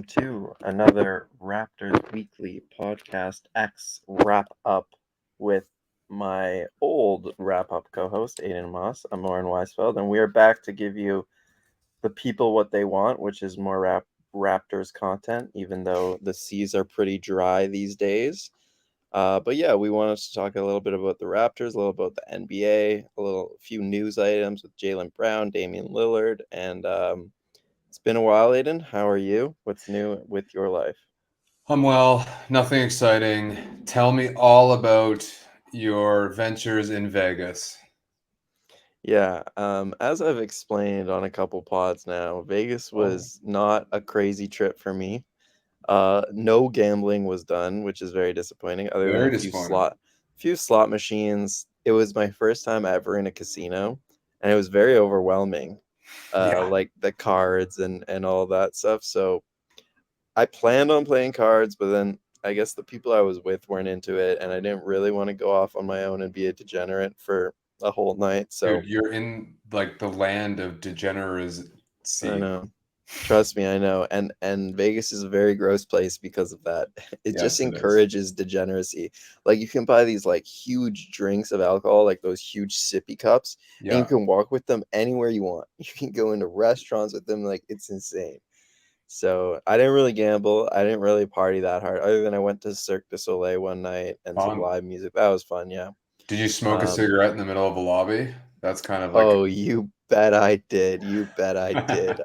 to another Raptors Weekly Podcast X wrap up with my old wrap up co host, Adon Moss. I'm Oren Weisfeld, and we are back to give you the people what they want, which is more Raptors content, even though the seas are pretty dry these days. But yeah, we wanted to talk a little bit about the Raptors, a little about the NBA, a few news items with Jaylen Brown, Damian Lillard, and it's been a while, Aiden. How are you? What's new with your life? I'm well, nothing exciting. Tell me all about your ventures in Vegas. Yeah, as I've explained on a couple pods now, Vegas Oh, was not a crazy trip for me. No gambling was done, which is very disappointing, other than very a disappointing. few slot machines. It was my first time ever in a casino, and it was very overwhelming. Yeah, Like the cards and all that stuff. So I planned on playing cards, but then I guess the people I was with weren't into it, and I didn't really want to go off on my own and be a degenerate for a whole night. dude, So you're in like the land of I degeneracy. know. Trust me, I know. And Vegas is a very gross place because of that. It just Yes, it is. encourages degeneracy. Like you can buy these like huge drinks of alcohol, like those huge sippy cups, and you Yeah. can walk with them anywhere you want. You can go into restaurants with them, like it's insane. So I didn't really gamble. I didn't really party that hard, other than I went to Cirque du Soleil one night and some Fun. live music. That was fun, yeah. Did you smoke a Um, cigarette in the middle of a lobby? That's kind of like oh, you bet I did. You bet I did.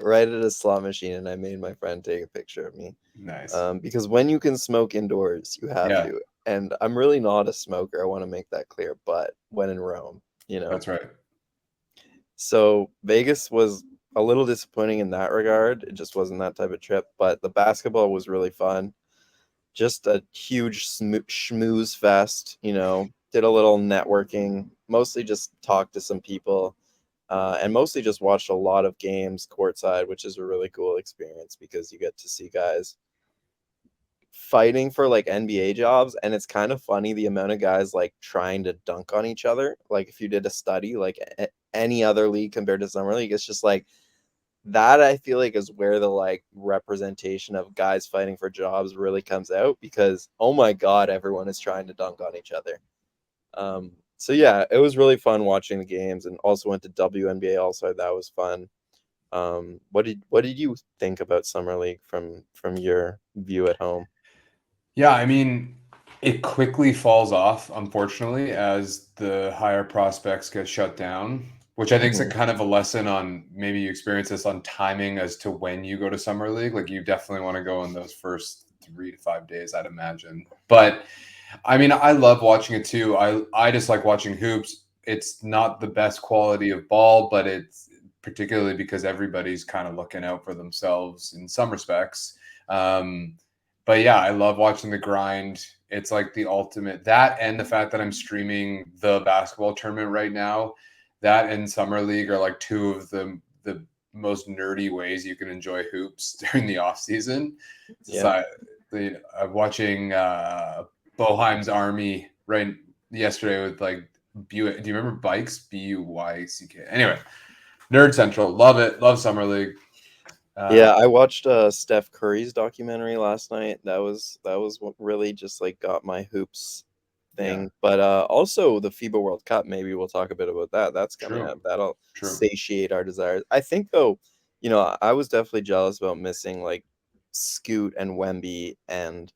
Right at a slot machine, and I made my friend take a picture of me. nice. Because when you can smoke indoors, you have Yeah, to. And I'm really not a smoker. I want to make that clear. But when in Rome, you know. that's right. So Vegas was a little disappointing in that regard. It just wasn't that type of trip. But the basketball was really fun. Just a huge schmooze fest, Did a little networking, mostly just talked to some people, and mostly just watched a lot of games courtside, which is a really cool experience because you get to see guys fighting for like NBA jobs, and it's kind of funny the amount of guys like trying to dunk on each other. Like if you did a study, like any other league compared to summer league, it's just like that. I feel like is where the like representation of guys fighting for jobs really comes out because oh my god, everyone is trying to dunk on each other. So yeah, it was really fun watching the games, and also went to WNBA also. That was fun. What did you think about summer league from your view at home? Yeah, I mean, it quickly falls off, unfortunately, as the higher prospects get shut down, which I think is a Mhm. kind of a lesson on maybe you experience this on timing as to when you go to summer league. Like you definitely want to go in those first 3 to 5 days, I'd imagine. But I mean, I love watching it too. I just like watching hoops. It's not the best quality of ball, but it's particularly because everybody's kind of looking out for themselves in some respects. Um, but yeah, I love watching the grind. It's like the ultimate that and the fact that I'm streaming the basketball tournament right now. That and summer league are like two of the most nerdy ways you can enjoy hoops during the off season. Yeah. So watching Boheim's Army right yesterday with like Buick. Do you remember Bikes? Buyck. Anyway, Nerd Central. Love it. Love summer league. Yeah, I watched Steph Curry's documentary last night. That was what really just like got my hoops Yeah. thing. But also the FIBA World Cup, maybe we'll talk a bit about that. That's coming up. True. That'll True. satiate our desires. I think though, I was definitely jealous about missing like Scoot and Wemby, and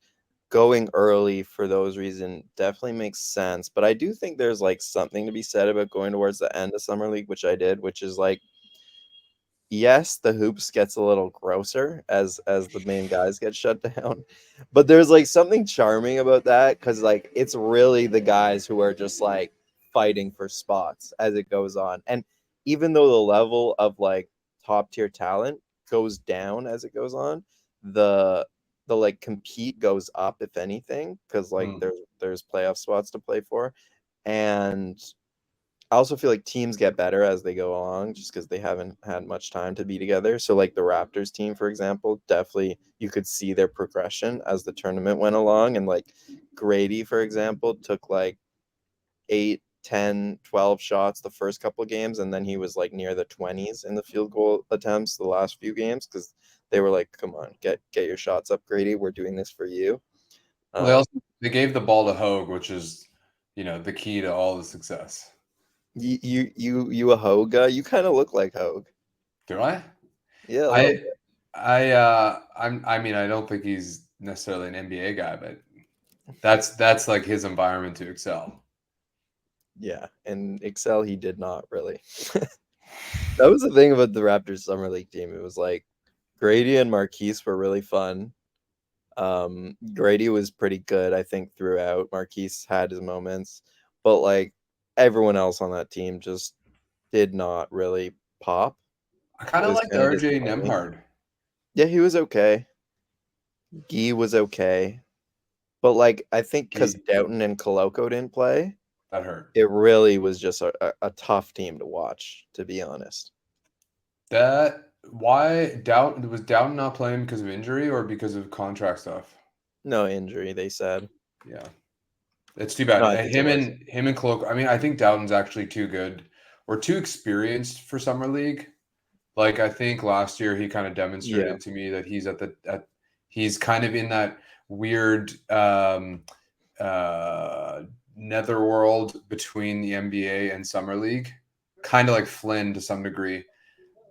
going early for those reasons definitely makes sense. But I do think there's like something to be said about going towards the end of summer league, which I did, which is like yes, the hoops gets a little grosser as the main guys get shut down. But there's like something charming about that cuz like it's really the guys who are just like fighting for spots as it goes on. And even though the level of like top tier talent goes down as it goes on, the the like compete goes up if anything cuz like Mm. there's playoff spots to play for. And I also feel like teams get better as they go along just because they haven't had much time to be together. So, like the Raptors team, for example, definitely you could see their progression as the tournament went along. And like Grady, for example, took like 8, 10, 12 shots the first couple of games. And then he was like near the 20s in the field goal attempts the last few games because they were like, "Come on, get your shots up, Grady. We're doing this for you." Well, they gave the ball to Hogue, which is, the key to all the success. You a Hogue guy? You kind of look like Hogue. Do I? Yeah, a little I bit. I mean, I don't think he's necessarily an NBA guy, but that's like his environment to excel. Yeah, and Excel he did not really. That was the thing about the Raptors summer league team. It was like Grady and Marquise were really fun. Grady was pretty good, I think, throughout. Marquise had his moments, but like everyone else on that team just did not really pop. I It kind of was liked kind of RJ disappointing. Nembhard. Yeah, he was okay. Guy was okay, but like I think because Doughton and Koloko didn't play, That hurt. it really was just a tough team to watch, to be honest. Why Doubt not playing because of injury or because of contract stuff? No injury, they said. Yeah, it's too bad. No, I think it was. Him and Cloak. I mean, I think Doughton's actually too good or too experienced for summer league. Like I think last year he kind of Yeah. demonstrated to me that he's kind of in that weird uh, netherworld between the NBA and summer league, kind of like Flynn to some degree.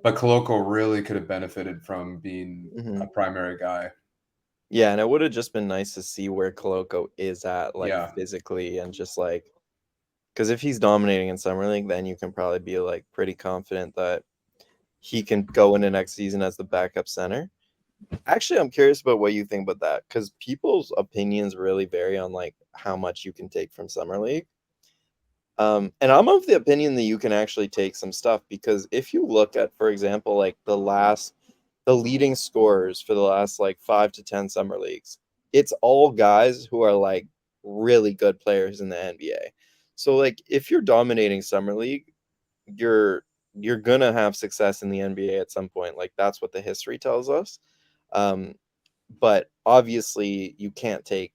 But Koloko really could have benefited from being Hmm. a primary guy. Yeah, and it would have just been nice to see where Koloko is at, like Yeah. physically, and just like because if he's dominating in summer league, then you can probably be like pretty confident that he can go into next season as the backup center. Actually, I'm curious about what you think about that because people's opinions really vary on like how much you can take from summer league. And I'm of the opinion that you can actually take some stuff because if you look at, for example, like the leading scorers for the last like 5 to 10 summer leagues, it's all guys who are like really good players in the NBA. So like if you're dominating summer league, you're you're gonna have success in the NBA at some point. Like that's what the history tells us. Um, but obviously you can't take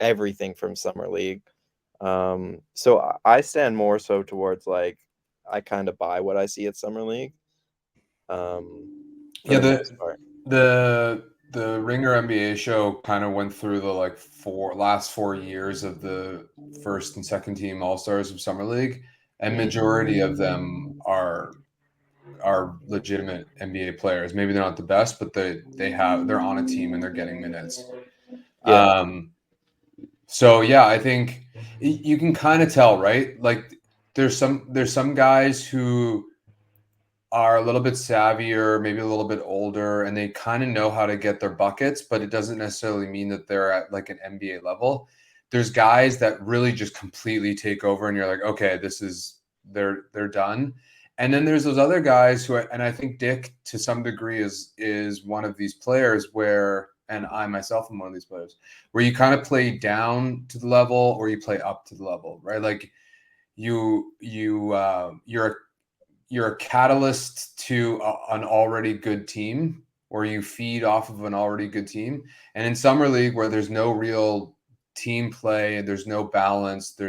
everything from summer league. So I stand more so towards like I kind of buy what I see at summer league. For Yeah, the most part. the Ringer NBA show kind of went through the like last 4 years of the first and second team All Stars of Summer League, and Mm. majority of them are legitimate NBA players. Maybe they're not the best, but they're on a team and they're getting minutes. Yeah. So yeah, I think you can kind of tell, right? Like there's some guys who are a little bit savvier, maybe a little bit older, and they kind of know how to get their buckets, but it doesn't necessarily mean that they're at like an NBA level. There's guys that really just completely take over, and you're like, okay, they're done. And then there's those other guys and I think Dick to some degree is one of these players where, and I myself am one of these players where you kind of play down to the level or you play up to the level, right? Like you're a catalyst to an already good team or you feed off of an already good team. And in summer league where there's no real team play, there's no balance, the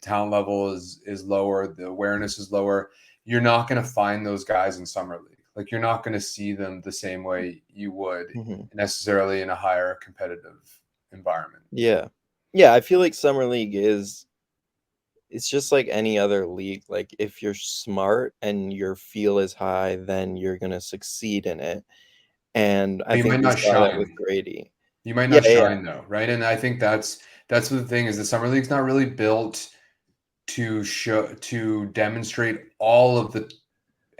talent level is lower, the awareness is lower, you're not going to find those guys in summer league. Like you're not going to see them the same way you would Hmm. necessarily in a higher competitive environment. Yeah. Yeah, I feel like summer league is it's just like any other league. Like if you're smart and your feel is high, then you're gonna succeed in it. And I But you think might we not saw that with shine. Grady. You might Yeah, not yeah, shine though, right? And I think that's the thing is the summer league's not really built to demonstrate all of the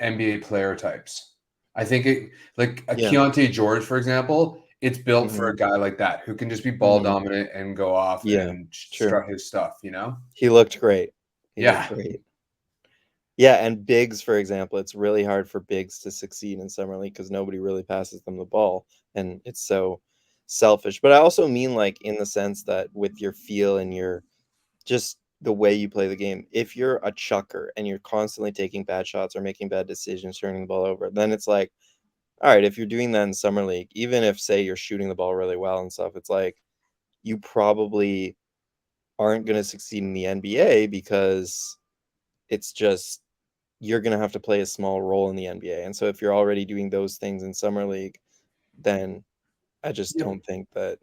NBA player types. I think it like a yeah. Keontae George, for example, it's built for Hmm. a guy like that who can just be ball Hmm. dominant and go off Yeah, and true. strut his stuff, you know? He looked great. He looked Yeah. great. Yeah, and bigs, for example, it's really hard for bigs to succeed in summer league because nobody really passes them the ball, and it's so selfish. But I also mean like in the sense that with your feel and your just the way you play the game, if you're a chucker and you're constantly taking bad shots or making bad decisions, turning the ball over, then it's like, all right, if you're doing that in summer league, even if say you're shooting the ball really well and stuff, it's like you probably aren't going to succeed in the NBA because it's just you're going to have to play a small role in the NBA. And so if you're already doing those things in summer league, then I just Yeah, don't think that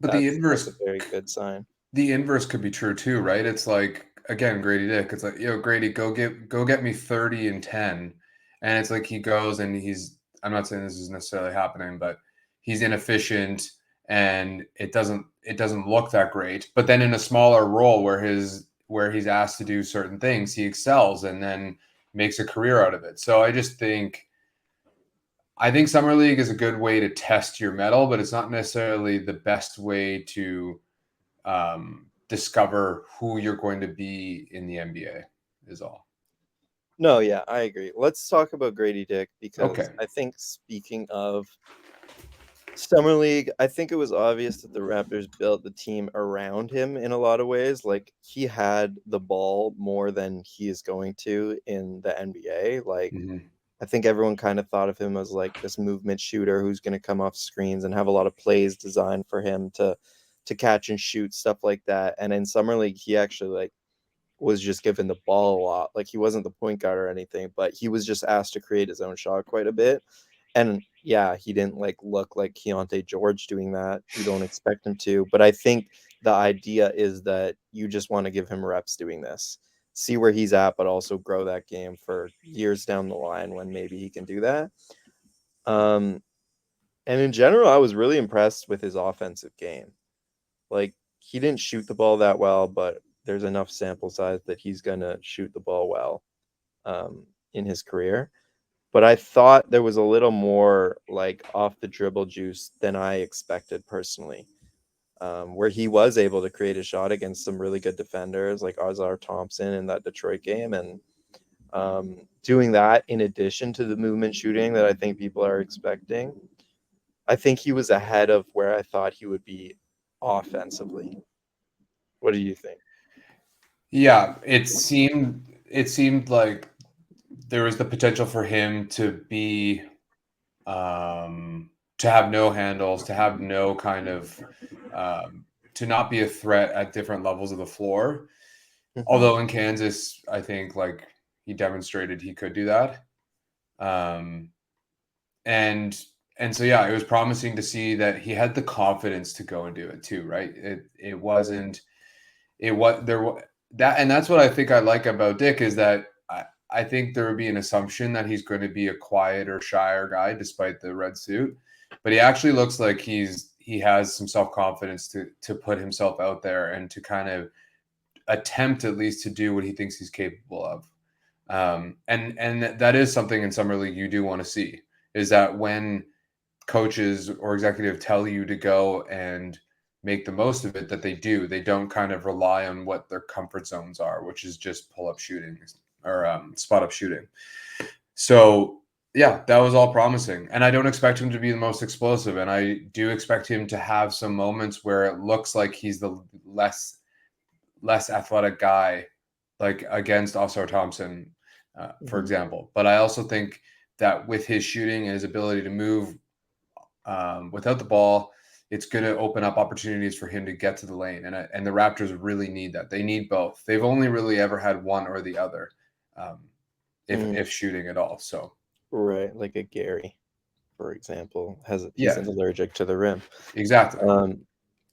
but that's a very good sign. the inverse could be true too, right? It's like again, Grady Dick. It's like, yo, Grady, go get me 30 and 10. And it's like he goes and I'm not saying this is necessarily happening, but he's inefficient and it doesn't look that great. But then in a smaller role where he's asked to do certain things, he excels and then makes a career out of it. So I think summer league is a good way to test your mettle, but it's not necessarily the best way to discover who you're going to be in the NBA. Is all. No, yeah, I agree. Let's talk about Grady Dick because Okay. I think speaking of Summer League, I think it was obvious that the Raptors built the team around him in a lot of ways. Like he had the ball more than he is going to in the NBA. Like Mhm. I think everyone kind of thought of him as like this movement shooter who's going to come off screens and have a lot of plays designed for him to catch and shoot stuff like that. And in Summer League, he actually like was just given the ball a lot. Like he wasn't the point guard or anything, but he was just asked to create his own shot quite a bit. And yeah, he didn't like look like Keontae George doing that. You don't expect him to, but I think the idea is that you just want to give him reps doing this. See where he's at, but also grow that game for years down the line when maybe he can do that. Um, and in general, I was really impressed with his offensive game. Like he didn't shoot the ball that well, but there's enough sample size that he's gonna shoot the ball well in his career. But I thought there was a little more like off the dribble juice than I expected personally, where he was able to create a shot against some really good defenders like Ozar Thompson in that Detroit game, and doing that in addition to the movement shooting that I think people are expecting. I think he was ahead of where I thought he would be offensively. What do you think? Yeah, it seemed like there was the potential for him to be to have no handles, to have no kind of to not be a threat at different levels of the floor. Mhm. Although in Kansas, I think like he demonstrated he could do that. Um, and and so yeah, it was promising to see that he had the confidence to go and do it too, right? It wasn't it was there that and that's what I think I like about Dick is that I think there would be an assumption that he's going to be a quieter, shyer guy despite the red suit, but he actually looks like he has some self confidence to put himself out there and to kind of attempt at least to do what he thinks he's capable of. And that is something in summer league you do want to see is that when coaches or executive tell you to go and make the most of it, that they don't kind of rely on what their comfort zones are, which is just pull up shooting or spot up shooting. So yeah, that was all promising, and I don't expect him to be the most explosive, and I do expect him to have some moments where it looks like he's the less athletic guy, like against Oscar Thompson, for Mhm. example. But I also think that with his shooting and his ability to move without the ball, it's going to open up opportunities for him to get to the lane. And the Raptors really need that. They need both. They've only really ever had one or the other, um, Mm, if shooting at all. So right, like a Gary, for example, he's yeah, allergic to the rim. exactly. Um,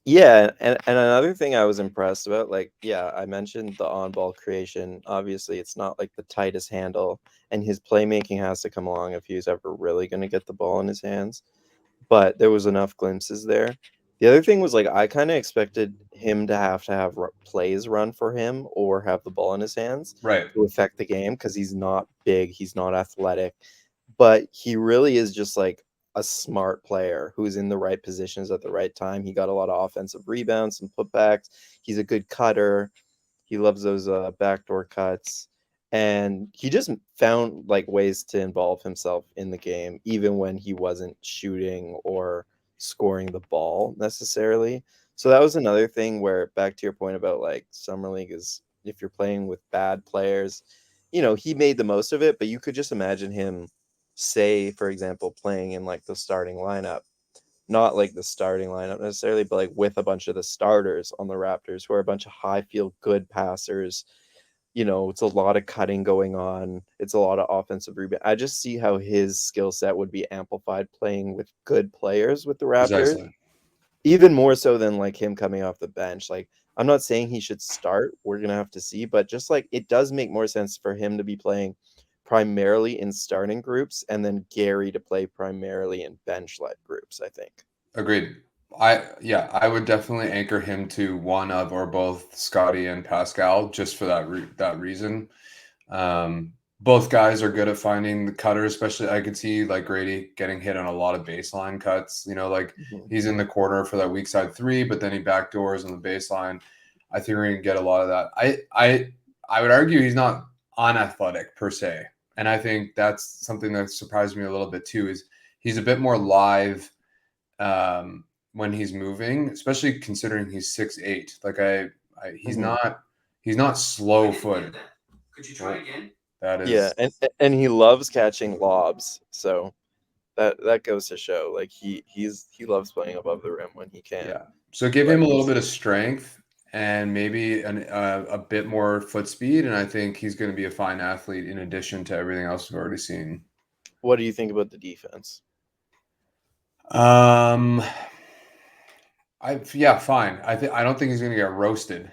yeah, and another thing I was impressed about, like, yeah, I mentioned the on-ball creation. Obviously, it's not like the tightest handle, and his playmaking has to come along if he's ever really going to get the ball in his hands. But there was enough glimpses there. The other thing was like I kind of expected him to have plays run for him or have the ball in his hands Right. to affect the game because he's not big, he's not athletic, but he really is just like a smart player who's in the right positions at the right time. He got a lot of offensive rebounds, some putbacks. He's a good cutter. He loves those backdoor cuts. And he just found like ways to involve himself in the game, even when he wasn't shooting or scoring the ball necessarily. So that was another thing where back to your point about like summer league is if you're playing with bad players, he made the most of it, but you could just imagine him, say, for example, playing in like the starting lineup, not like the starting lineup necessarily, but like with a bunch of the starters on the Raptors who are a bunch of high field good passers, it's a lot of cutting going on. It's a lot of offensive rebound. I just see how his skill set would be amplified playing with good players with the Raptors, Precisely. even more so than like him coming off the bench. Like, I'm not saying he should start. We're gonna have to see, but just like it does make more sense for him to be playing primarily in starting groups and then Gary to play primarily in bench led groups, I think. Agreed. I would definitely anchor him to one of or both Scotty and Pascal just for that reason. Both guys are good at finding the cutter, especially I could see like Grady getting hit on a lot of baseline cuts. Like Mhm. he's in the corner for that weak side three, but then he backdoors on the baseline. I think we're gonna get a lot of that. I would argue he's not unathletic per se, and I think that's something that surprised me a little bit too. Is he's a bit more live when he's moving, especially considering he's 6'8". Like he's Mhm. not slow footed. Could you try again? That Yeah, is, and he loves catching lobs, so that goes to show like he loves playing above the rim when he can. yeah. So give But him a little he's bit of strength and maybe a bit more foot speed, and I think he's going to be a fine athlete in addition to everything else we've already seen. What do you think about the defense? Fine. I don't think he's going to get roasted.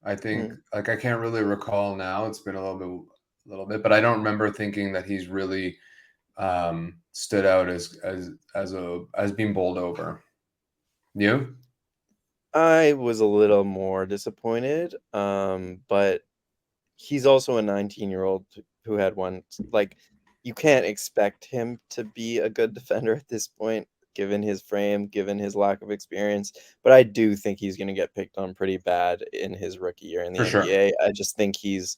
I think Mhm. like I can't really recall now. It's been a little bit, but I don't remember thinking that he's really stood out as being bowled over. You? I was a little more disappointed, but he's also a 19-year-old who had one. Like, you can't expect him to be a good defender at this point, given his frame, given his lack of experience. But I do think he's going to get picked on pretty bad in his rookie year in the For sure. NBA. I just think he's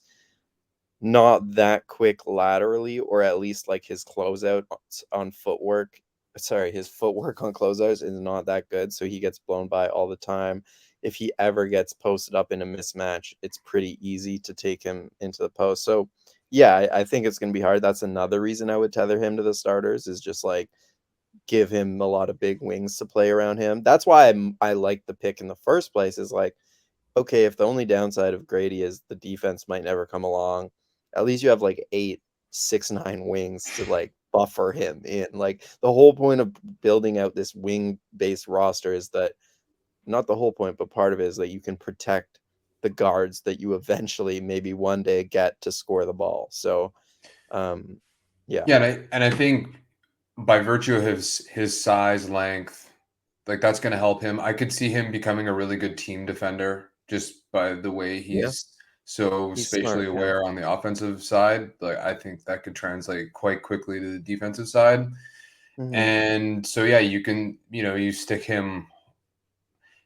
not that quick laterally, or at least like his closeout on footwork. Sorry, his footwork on closeouts is not that good, so he gets blown by all the time. If he ever gets posted up in a mismatch, it's pretty easy to take him into the post. So, yeah, I think it's going to be hard. That's another reason I would tether him to the starters, is just like give him a lot of big wings to play around him. That's why I like the pick in the first place, is like, okay, if the only downside of Grady is the defense might never come along, at least you have like 8, 6, 9 wings to like buffer him in. Like, the whole point of building out this wing based roster is that, not the whole point, but part of it is that you can protect the guards that you eventually maybe one day get to score the ball. So, yeah. Yeah, and I think by virtue of his size, length, like that's going to help him. I could see him becoming a really good team defender just by the way Yeah. he's so He's spatially smart. Yeah. aware on the offensive side. Like I think that could translate quite quickly to the defensive side. Mhm. And so yeah, you stick him.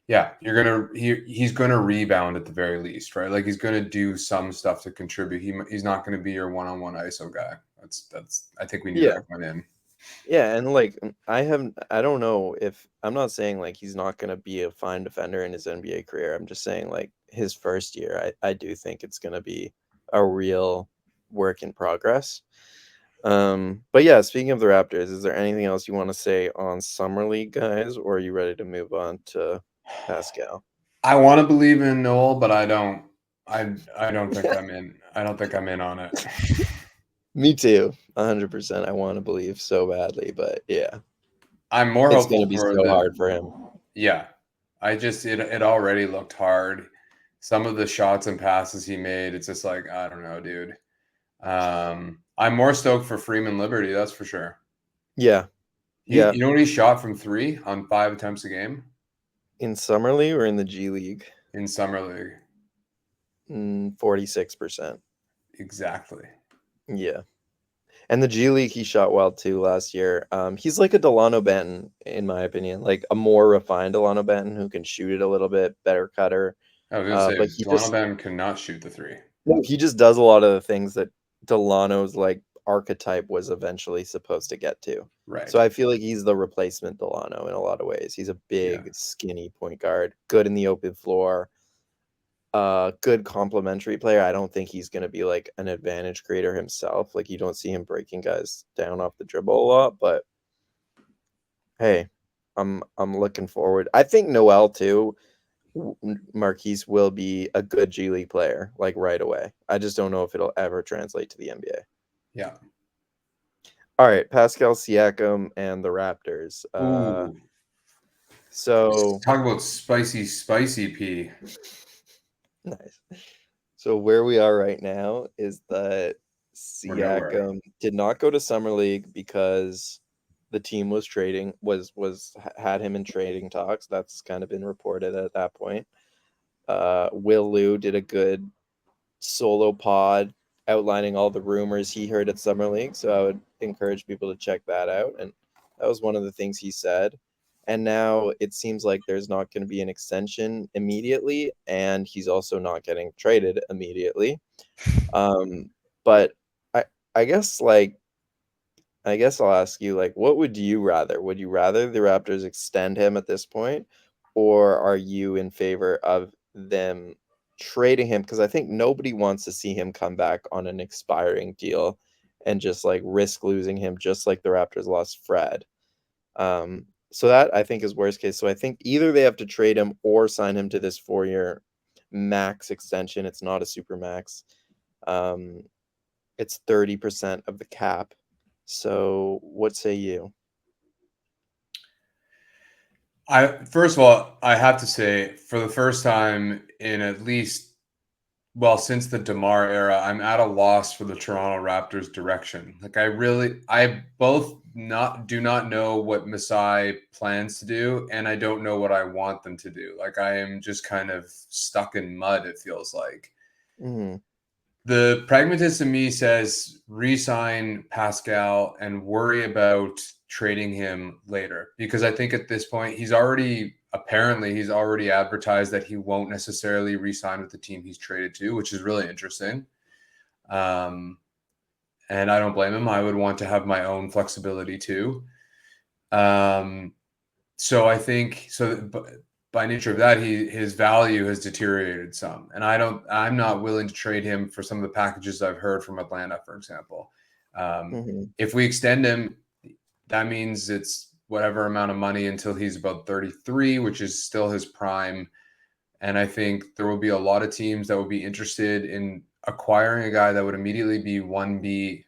Yeah, he's gonna rebound at the very least, right? Like he's gonna do some stuff to contribute. He's not gonna be your one-on-one ISO guy. That's I think we knew Yeah. that going in. Yeah, and like I don't know, if I'm not saying like he's not gonna be a fine defender in his NBA career. I'm just saying like his first year, I do think it's gonna be a real work in progress. But yeah, speaking of the Raptors, is there anything else you want to say on Summer League, guys, or are you ready to move on to Pascal? I want to believe in Noel, but I don't. I don't think I'm in. I don't think I'm in on it. Me too, 100%. I want to believe so badly, but yeah, I'm more it's gonna hopeful be for so the. hard for him. Yeah, it already looked hard. Some of the shots and passes he made, it's just like I don't know, dude. I'm more stoked for Freeman Liberty, that's for sure. Yeah, You yeah. know what he shot from three on 5 attempts a game In Summer League or in the G League? in summer league? 46%. Exactly. Yeah. And the G League, he shot well too last year. He's like a Delano Benton, in my opinion, like a more refined Delano Benton who can shoot it a little bit, better cutter. I was gonna But say Delano Ben cannot shoot the three. he just does a lot of the things that Delano's like archetype was eventually supposed to get to. Right. So I feel like he's the replacement Delano in a lot of ways. He's a Yeah. big, skinny point guard, good in the open floor, good complementary player. I don't think he's going to be like an advantage creator himself. Like, you don't see him breaking guys down off the dribble a lot, but hey, I'm looking forward. I think Noel too. Marquise will be a good G League player, like right away. I just don't know if it'll ever translate to the NBA. Yeah. All right, Pascal Siakam and the Raptors. Ooh. So Talk about spicy pea. nice. So where we are right now is that We're nowhere. Siakam did not go to summer league because the team was had him in trading talks. That's kind of been reported at that point. Will Liu did a good solo pod outlining all the rumors he heard at summer league, so I would encourage people to check that out. And that was one of the things he said. And now it seems like there's not going to be an extension immediately, and he's also not getting traded immediately. But I I guess like I guess I'll ask you, like, what would you rather? Would you rather the Raptors extend him at this point, or are you in favor of them trading him? Because I think nobody wants to see him come back on an expiring deal and just like risk losing him, just like the Raptors lost Fred. So that I think is worst case. So I think either they have to trade him or sign him to this 4-year max extension. It's not a super max. Um, it's 30% of the cap. So what say you? First of all, I have to say, for the first time in at least, well, since the DeMar era, I'm at a loss for the Toronto Raptors direction. Like I both not do not know what Masai plans to do, and I don't know what I want them to do. Like I am just kind of stuck in mud, it feels like. Mhm. The pragmatist in me says re-sign Pascal and worry about trading him later, because I think at this point he's already advertised that he won't necessarily re-sign with the team he's traded to, which is really interesting. Um, and I don't blame him. I would want to have my own flexibility too. Um, so I think so. By nature of that, his value has deteriorated some, and I'm not willing to trade him for some of the packages I've heard from Atlanta, for example. Mhm. If we extend him, that means it's whatever amount of money until he's about 33, which is still his prime. And I think there will be a lot of teams that would be interested in acquiring a guy that would immediately be 1B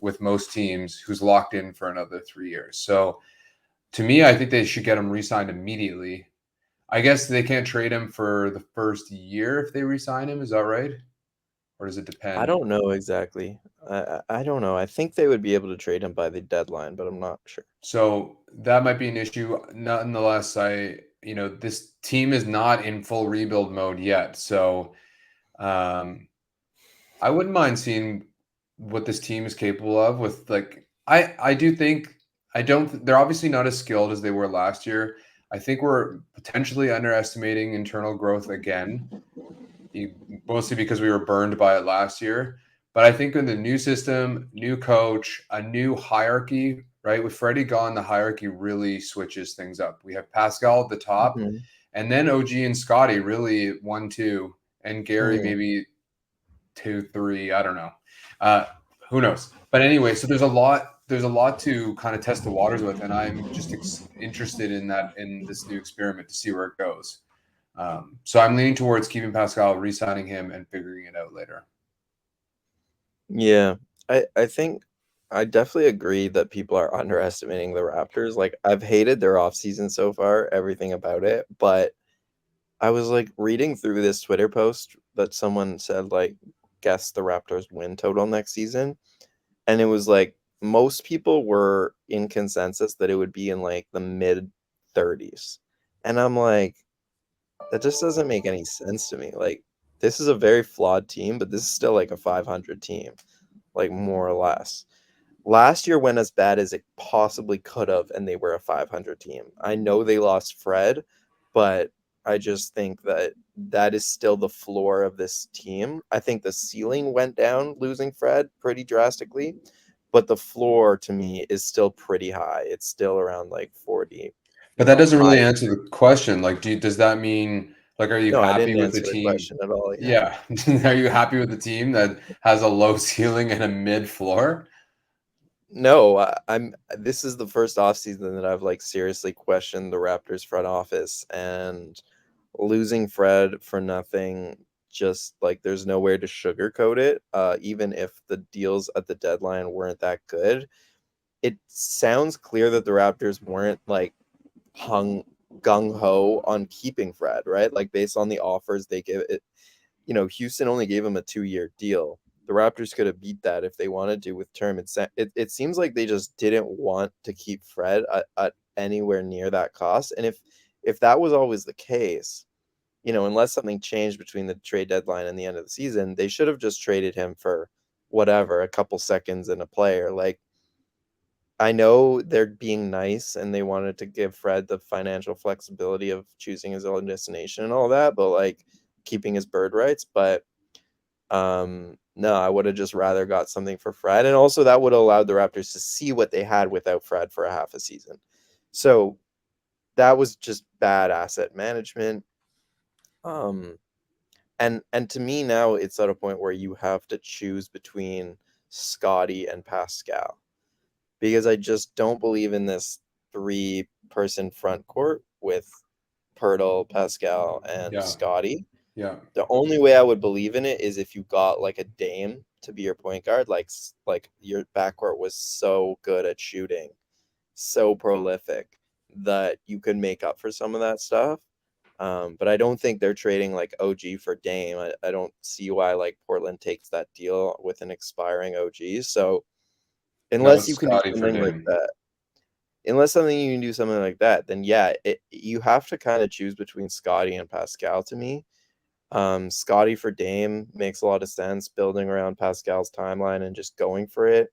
with most teams, who's locked in for another 3 years. So to me, I think they should get him re-signed immediately. I guess they can't trade him for the first year if they re-sign him. Is that right? Or does it I depend? don't know exactly. I don't know. I think they would be able to trade him by the deadline, but I'm not sure. So that might be an issue. Nonetheless, this team is not in full rebuild mode yet. So um, I wouldn't mind seeing what this team is capable of with I do think I don't they're obviously not as skilled as they were last year. I think we're potentially underestimating internal growth again, mostly because we were burned by it last year. But I think in the new system, new coach, a new hierarchy, right? With Freddie gone, the hierarchy really switches things up. We have Pascal at the top, Mhm. and then OG and Scotty really 1, 2, and Gary Mhm. maybe 2, 3. I don't know. Uh, who knows? But anyway, so there's a lot. There's a lot to kind of test the waters with, and I'm just interested in this new experiment to see where it goes. So I'm leaning towards keeping Pascal, re-signing him, and figuring it out later. Yeah. I think I definitely agree that people are underestimating the Raptors. Like I've hated their offseason so far, everything about it, but I was like reading through this Twitter post that someone said like guess the Raptors win total next season. And it was like most people were in consensus that it would be in like the mid 30s. And I'm like, that just doesn't make any sense to me. Like, this is a very flawed team, but this is still like a 500 team, like more or less. Last year went as bad as it possibly could have, and they were a 500 team. I know they lost Fred, but I just think that that is still the floor of this team. I think the ceiling went down losing Fred pretty drastically, but the floor to me is still pretty high. It's still around like 40, But that doesn't really high. answer the question. Like, does that mean are you No, I happy didn't with the answer the team? question at all yet. Yeah, are you happy with the team that has a low ceiling and a mid floor? No, I'm this is the first offseason that I've like seriously questioned the Raptors front office, and losing Fred for nothing, just like there's nowhere to sugarcoat it. Even if the deals at the deadline weren't that good, it sounds clear that the Raptors weren't like hung gung ho on keeping Fred, right? Like based on the offers they give it, Houston only gave him a 2-year deal. The Raptors could have beat that if they wanted to with term. It seems like they just didn't want to keep Fred at anywhere near that cost. And if that was always the case, unless something changed between the trade deadline and the end of the season, they should have just traded him for whatever, a couple seconds and a player. Like, I know they're being nice and they wanted to give Fred the financial flexibility of choosing his own destination and all that, but like keeping his bird rights. But no, I would have just rather got something for Fred. And also that would have allowed the Raptors to see what they had without Fred for a half a season. So that was just bad asset management. And to me now it's at a point where you have to choose between Scotty and Pascal, because I just don't believe in this 3-person front court with Pirtle, Pascal, and Yeah. Scotty. Yeah. The only way I would believe in it is if you got like a Dame to be your point guard, like your backcourt was so good at shooting, so prolific that you could make up for some of that stuff. But I don't think they're trading like OG for Dame. I don't see why like Portland takes that deal with an expiring OG. So No, unless it's you can do Scotty for something like Dame. that, unless something you can do something like that, then yeah, you have to kind of choose between Scotty and Pascal to me. Scotty for Dame makes a lot of sense, building around Pascal's timeline and just going for it,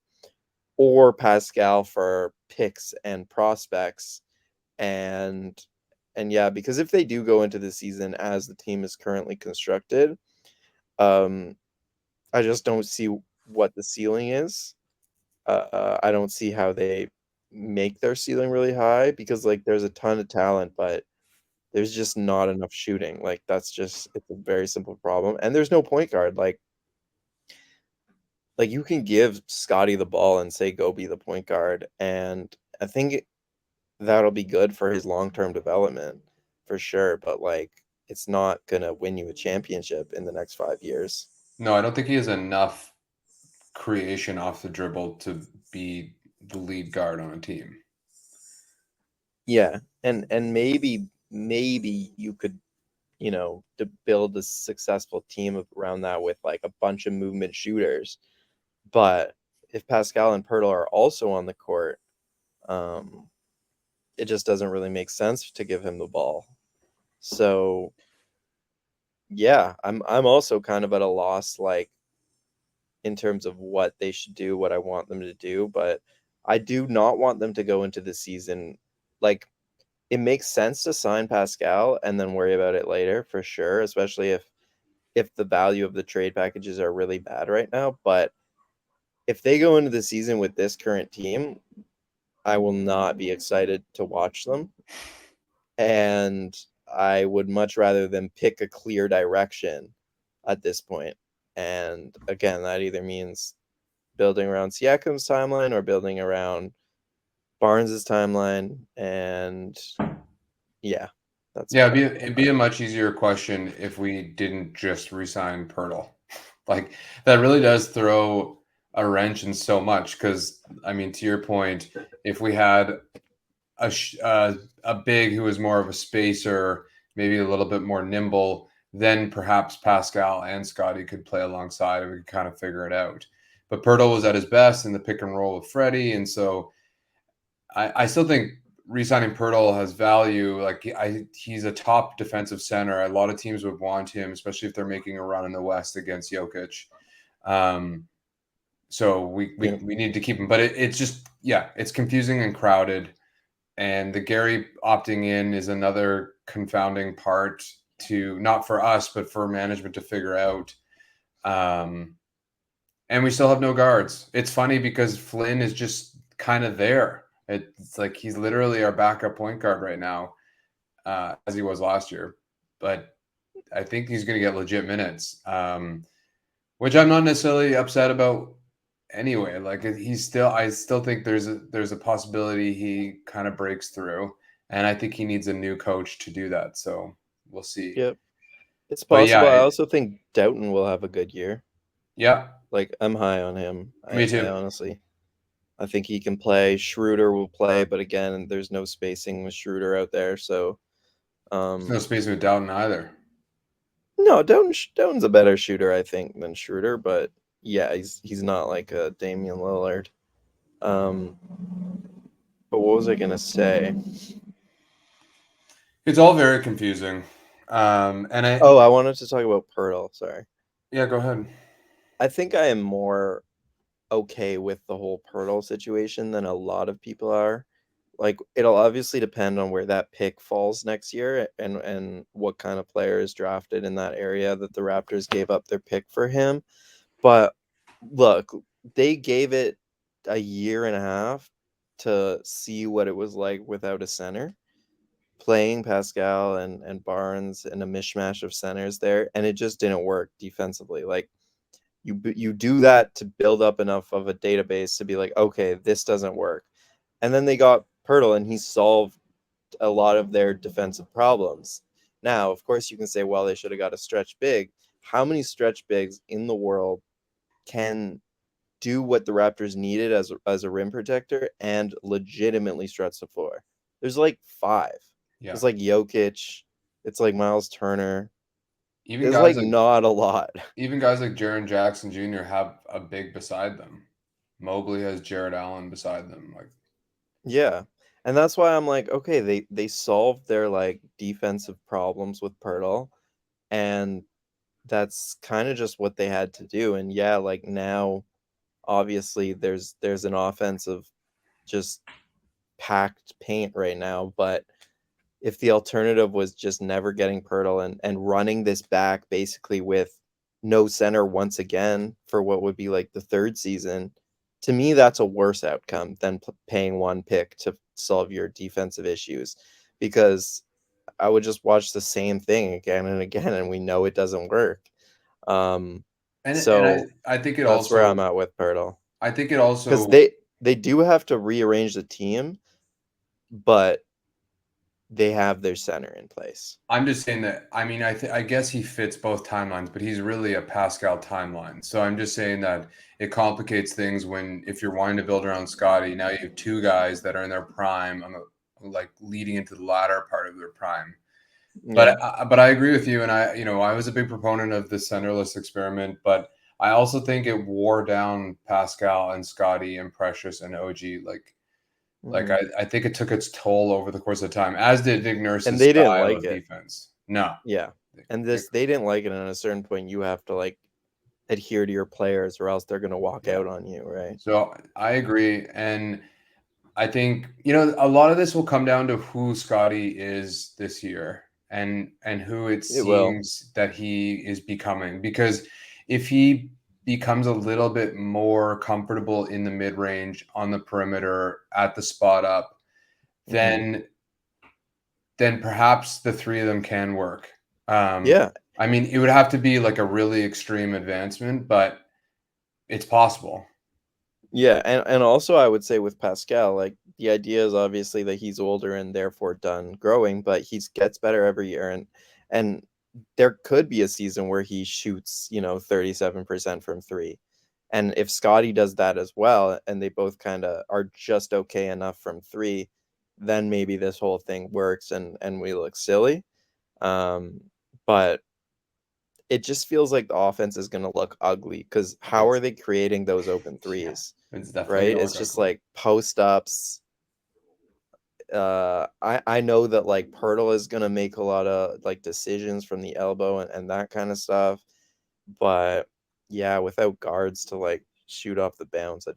or Pascal for picks and prospects, and yeah, because if they do go into the season as the team is currently constructed, um, I just don't see what the ceiling is. I don't see how they make their ceiling really high because like there's a ton of talent, but there's just not enough shooting. Like that's just it's a very simple problem. And there's no point guard. Like you can give Scotty the ball and say go be the point guard, and I think that'll be good for his long-term development for sure, but like it's not gonna win you a championship in the next 5 years. No, I don't think he has enough creation off the dribble to be the lead guard on a team. Yeah, and maybe you could to build a successful team around that with like a bunch of movement shooters. But if Pascal and Pirtle are also on the court, um, it just doesn't really make sense to give him the ball. So yeah, I'm also kind of at a loss, like in terms of what they should do, what I want them to do, but I do not want them to go into the season like it makes sense to sign Pascal and then worry about it later for sure, especially if the value of the trade packages are really bad right now. But if they go into the season with this current team, I will not be excited to watch them. And I would much rather them pick a clear direction at this point. And again, that either means building around Siakam's timeline or building around Barnes's timeline. And yeah, that's Yeah, about it'd be a much easier question if we didn't just resign Pirtle. Like that really does throw a wrench in so much because I mean, to your point, if we had a big who was more of a spacer, maybe a little bit more nimble, then perhaps Pascal and Scotty could play alongside and we could kind of figure it out. But Pirtle was at his best in the pick and roll with Freddie, and so I still think re-signing Pirtle has value. Like he's a top defensive center. A lot of teams would want him, especially if they're making a run in the West against Jokic. Um, so yeah. we need to keep him, but it's just it's confusing and crowded. And the Gary opting in is another confounding part to not for us, but for management to figure out. And we still have no guards. It's funny because Flynn is just kind of there. It's like he's literally our backup point guard right now, as he was last year. But I think he's going to get legit minutes, which I'm not necessarily upset about anyway. Like I still think there's a possibility he kind of breaks through, and I think he needs a new coach to do that. So We'll see. Yep. It's But yeah, possible. I also think Doughton will have a good year. yeah, Like, I'm high on him. me I too. honestly, I think he can play. Schroeder will play, but again, there's no spacing with Schroeder out there. So, There's no um, space with Dowden either. no, Doughton's a better shooter, I think, than Schroeder. But yeah, he's not like a Damian Lillard. Um, but what was I gonna say? It's all very confusing. And Oh, I wanted to talk about Pirtle. Sorry. yeah, go ahead. I think I am more okay with the whole Pirtle situation than a lot of people are. Like, it'll obviously depend on where that pick falls next year and what kind of player is drafted in that area that the Raptors gave up their pick for him. But look, they gave it a year and a half to see what it was like without a center, playing Pascal and Barnes in a mishmash of centers there, and it just didn't work defensively. Like, you do that to build up enough of a database to be like, okay, this doesn't work. And then they got Pirtle, and he solved a lot of their defensive problems. Now, of course, you can say, well, they should have got a stretch big. How many stretch bigs in the world can do what the Raptors needed as a rim protector and legitimately stretch the floor? There's like five. Yeah. It's like Jokic. It's like Miles Turner. Even There's guys like like not a lot. even guys like Jaren Jackson Jr. have a big beside them. Mobley has Jared Allen beside them. Like, Yeah. And that's why I'm like, okay, they solved their like defensive problems with Pirtle, and that's kind of just what they had to do. And yeah, like now obviously there's an offensive just packed paint right now, but if the alternative was just never getting Pirtle and running this back basically with no center once again for what would be like the third season, to me that's a worse outcome than paying one pick to solve your defensive issues, because I would just watch the same thing again and again, and we know it doesn't work. Um, and so I think it that's where I'm also at with Pirtle, I think it because also they do have to rearrange the team, but they have their center in place. I'm just saying that I mean I guess he fits both timelines, but he's really a Pascal timeline. So I'm just saying that it complicates things when if you're wanting to build around Scotty, now you have two guys that are in their prime, like leading into the latter part of their prime. Yeah. But I agree with you, and I was a big proponent of the centerless experiment, but I also think it wore down Pascal and Scotty and Precious and OG. Like Hmm. I think it took its toll over the course of time, as did Nick And Nurse's they didn't style like of it. defense. No, Yeah. And this, they didn't like it. And at a certain point, you have to like adhere to your players or else they're going to walk yeah. out on you. Right. So I agree, and I think a lot of this will come down to who Scotty is this year, and who it It will. seems that he is becoming. Because if he becomes a little bit more comfortable in the mid range, on the perimeter, at the spot up, Hmm. then perhaps the three of them can work. Um, Yeah. I mean, it would have to be like a really extreme advancement, but it's possible. Yeah. And also, I would say with Pascal, like the idea is obviously that he's older and therefore done growing, but he gets better every year. And there could be a season where he shoots, 37% from three. And if Scotty does that as well, and they both kind of are just okay enough from three, then maybe this whole thing works and we look silly. Um, but it just feels like the offense is going to look ugly because how It's are they creating those open yeah, threes? it's definitely Right? gonna It's look just ugly. like post ups. I know that like Pirtle is gonna make a lot of like decisions from the elbow and that kind of stuff, but yeah, without guards to like shoot off the bounce,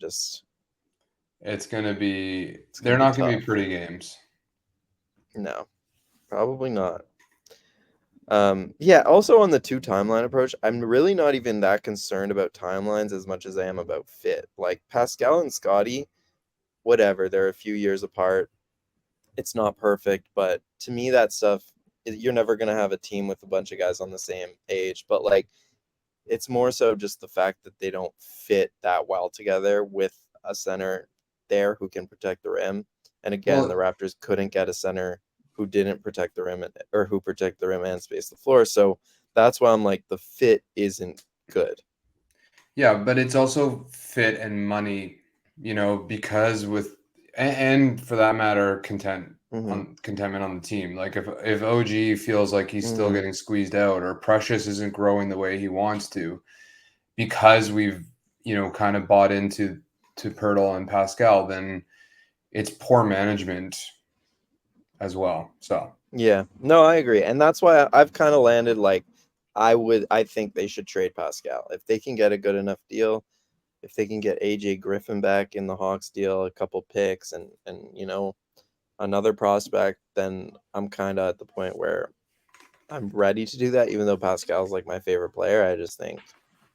It's gonna be it's gonna they're be not gonna be tough. pretty games. No, probably not. Yeah, also on the two timeline approach, I'm really not even that concerned about timelines as much as I am about fit. Like Pascal and Scotty, whatever, they're a few years apart. It's not perfect, but to me, that stuff, you're never going to have a team with a bunch of guys on the same age. But like, it's more so just the fact that they don't fit that well together with a center there who can protect the rim. And again, the Well, Raptors couldn't get a center who didn't protect the rim or who protect the rim and space the floor. So that's why I'm like the fit isn't good. Yeah, but it's also fit and money, because and for that matter, contentment on the team. Like if OG feels like he's still getting squeezed out, or Precious isn't growing the way he wants to, because we've kind of bought into Pirtle and Pascal, then it's poor management as well. So Yeah, no, I agree, and that's why I've kind of landed like I think they should trade Pascal if they can get a good enough deal. If they can get AJ Griffin back in the Hawks deal, a couple picks, and another prospect, then I'm kind of at the point where I'm ready to do that. Even though Pascal's like my favorite player, I just think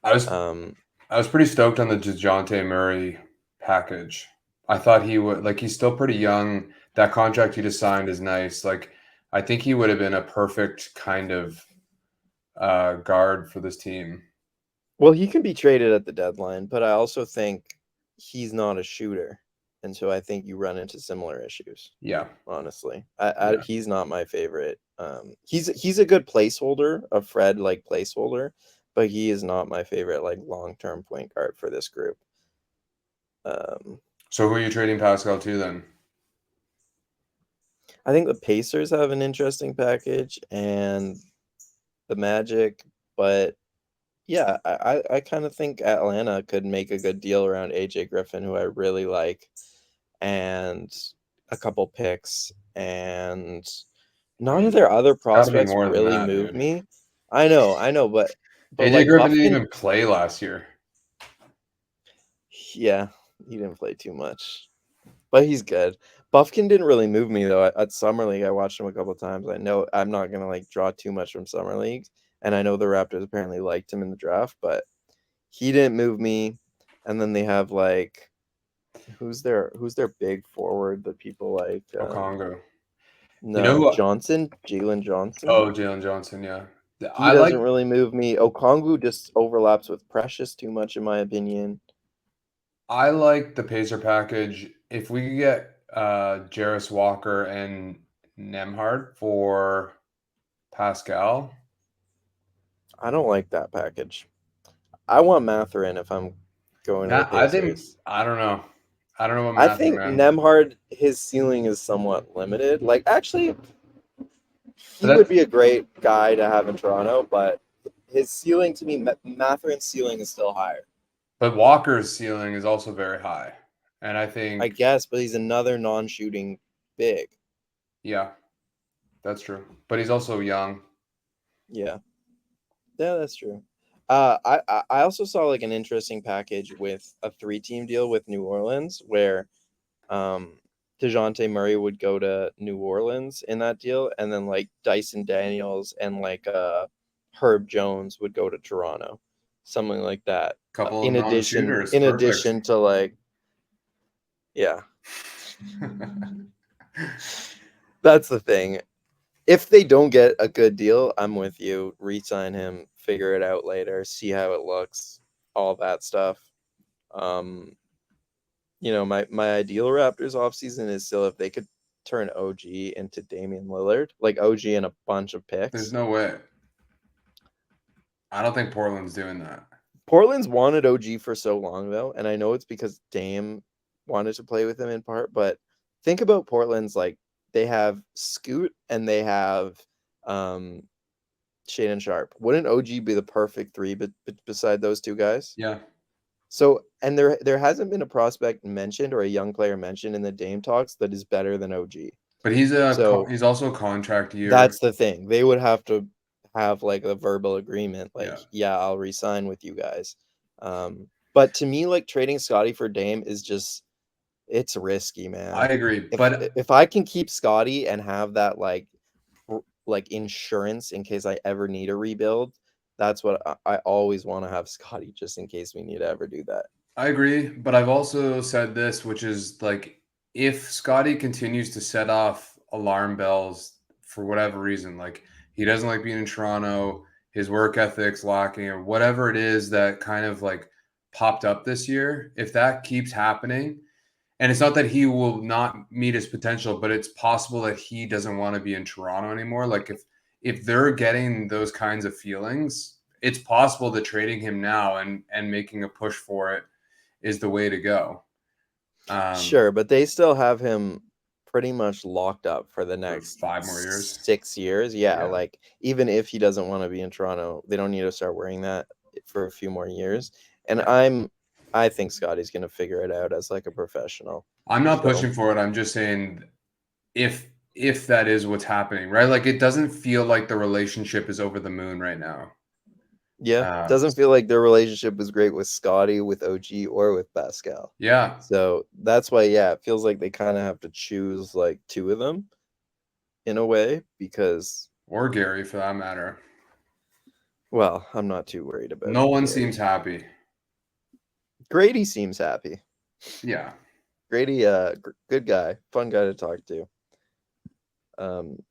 I was pretty stoked on the DeJounte Murray package. I thought he would, like, he's still pretty young. That contract he just signed is nice. Like, I think he would have been a perfect kind of guard for this team. well, he can be traded at the deadline, but I also think he's not a shooter, and so I think you run into similar issues. Yeah. Honestly, Yeah. he's not my favorite. He's a good placeholder, a Fred like placeholder, but he is not my favorite like long-term point guard for this group. So who are you trading Pascal to then? I think the Pacers have an interesting package and the Magic, but yeah, I kind of think Atlanta could make a good deal around AJ Griffin, who I really like, and a couple picks, and none of their other Gotta be prospects more than really that, move dude. me. I know, but AJ like Griffin didn't Buffkin, even play last year. yeah, he didn't play too much, but he's good. Buffkin didn't really move me though. At Summer League, I watched him a couple times. I know I'm not gonna like draw too much from Summer League, and I know the Raptors apparently liked him in the draft, but he didn't move me. And then they have like who's their big forward that people like? Okongo. You know No, who? Jalen Johnson. Oh, Jalen Johnson. Yeah. He I like doesn't really move me. Okongu just overlaps with Precious too much, in my opinion. the Pacer package. If we could get Jarris Walker and Nemhard for Pascal. I don't like that package. I want Matherin if I'm going to the I think Pacers. I don't know. I don't know what I Matthew, think man. Nemhard, his ceiling is somewhat limited. Like, actually, he But would that's be a great guy to have in Toronto, but his ceiling to me, Matherin's ceiling is still higher. but Walker's ceiling is also very high. And I I think, guess, but he's another non-shooting big. yeah, that's true. But he's also young. Yeah, that's true. I also saw like an interesting package with a 3-team deal with New Orleans where DeJounte Murray would go to New Orleans in that deal, and then like Dyson Daniels and like Herb Jones would go to Toronto, something like that. Couple of In non-shooters. in Perfect. addition to like, yeah, that's the thing. If they don't get a good deal, I'm with you. Re-sign him, figure it out later, see how it looks, all that stuff. My ideal Raptors offseason is still if they could turn OG into Damian Lillard, like OG and a bunch of There's picks. no way. I don't think Portland's doing that. Portland's wanted OG for so long though, and I know it's because Dame wanted to play with him in part, but think about Portland's like they have Scoot and they have um Shaden Sharp. Wouldn't OG be the perfect three beside those two guys? Yeah. So, and there hasn't been a prospect mentioned or a young player mentioned in the Dame talks that is better than OG. But So he's also a contract year. that's the thing. They would have to have like a verbal agreement, like, Yeah. yeah, I'll resign with you guys. But to me, like trading Scotty for Dame is just it's risky, I man. agree. If But if I can keep Scotty and have that like insurance in case I ever need a rebuild, that's what I always want to have Scotty just in case we need to ever do that. I agree. But I've also said this, which is like, if Scotty continues to set off alarm bells for whatever reason, like he doesn't like being in Toronto, his work ethic's lacking, or whatever it is that kind of like popped up this year, if that keeps happening, And it's not that he will not meet his potential, but it's possible that he doesn't want to be in Toronto anymore. Like if they're getting those kinds of feelings, it's possible that trading him now and making a push for it is the way to go. Sure, but they still have him pretty much locked up for the For next 5 more years. 6 years. Yeah, Yeah. like even if he doesn't want to be in Toronto, they don't need to start worrying that for a few more years. And Yeah. I think Scotty's gonna figure it out as like a professional. I'm not So pushing for it. I'm just saying if that is what's happening, right? Like it doesn't feel like the relationship is over the moon right now. yeah, doesn't feel like their relationship was great with Scotty, with OG, or with Pascal. Yeah. So that's why, yeah, it feels like they kind of have to choose like two of them in a way because, Or Gary for that matter. well, I'm not too worried about No one Gary. seems happy. Grady seems happy. Yeah. Grady, good guy, fun guy to talk to.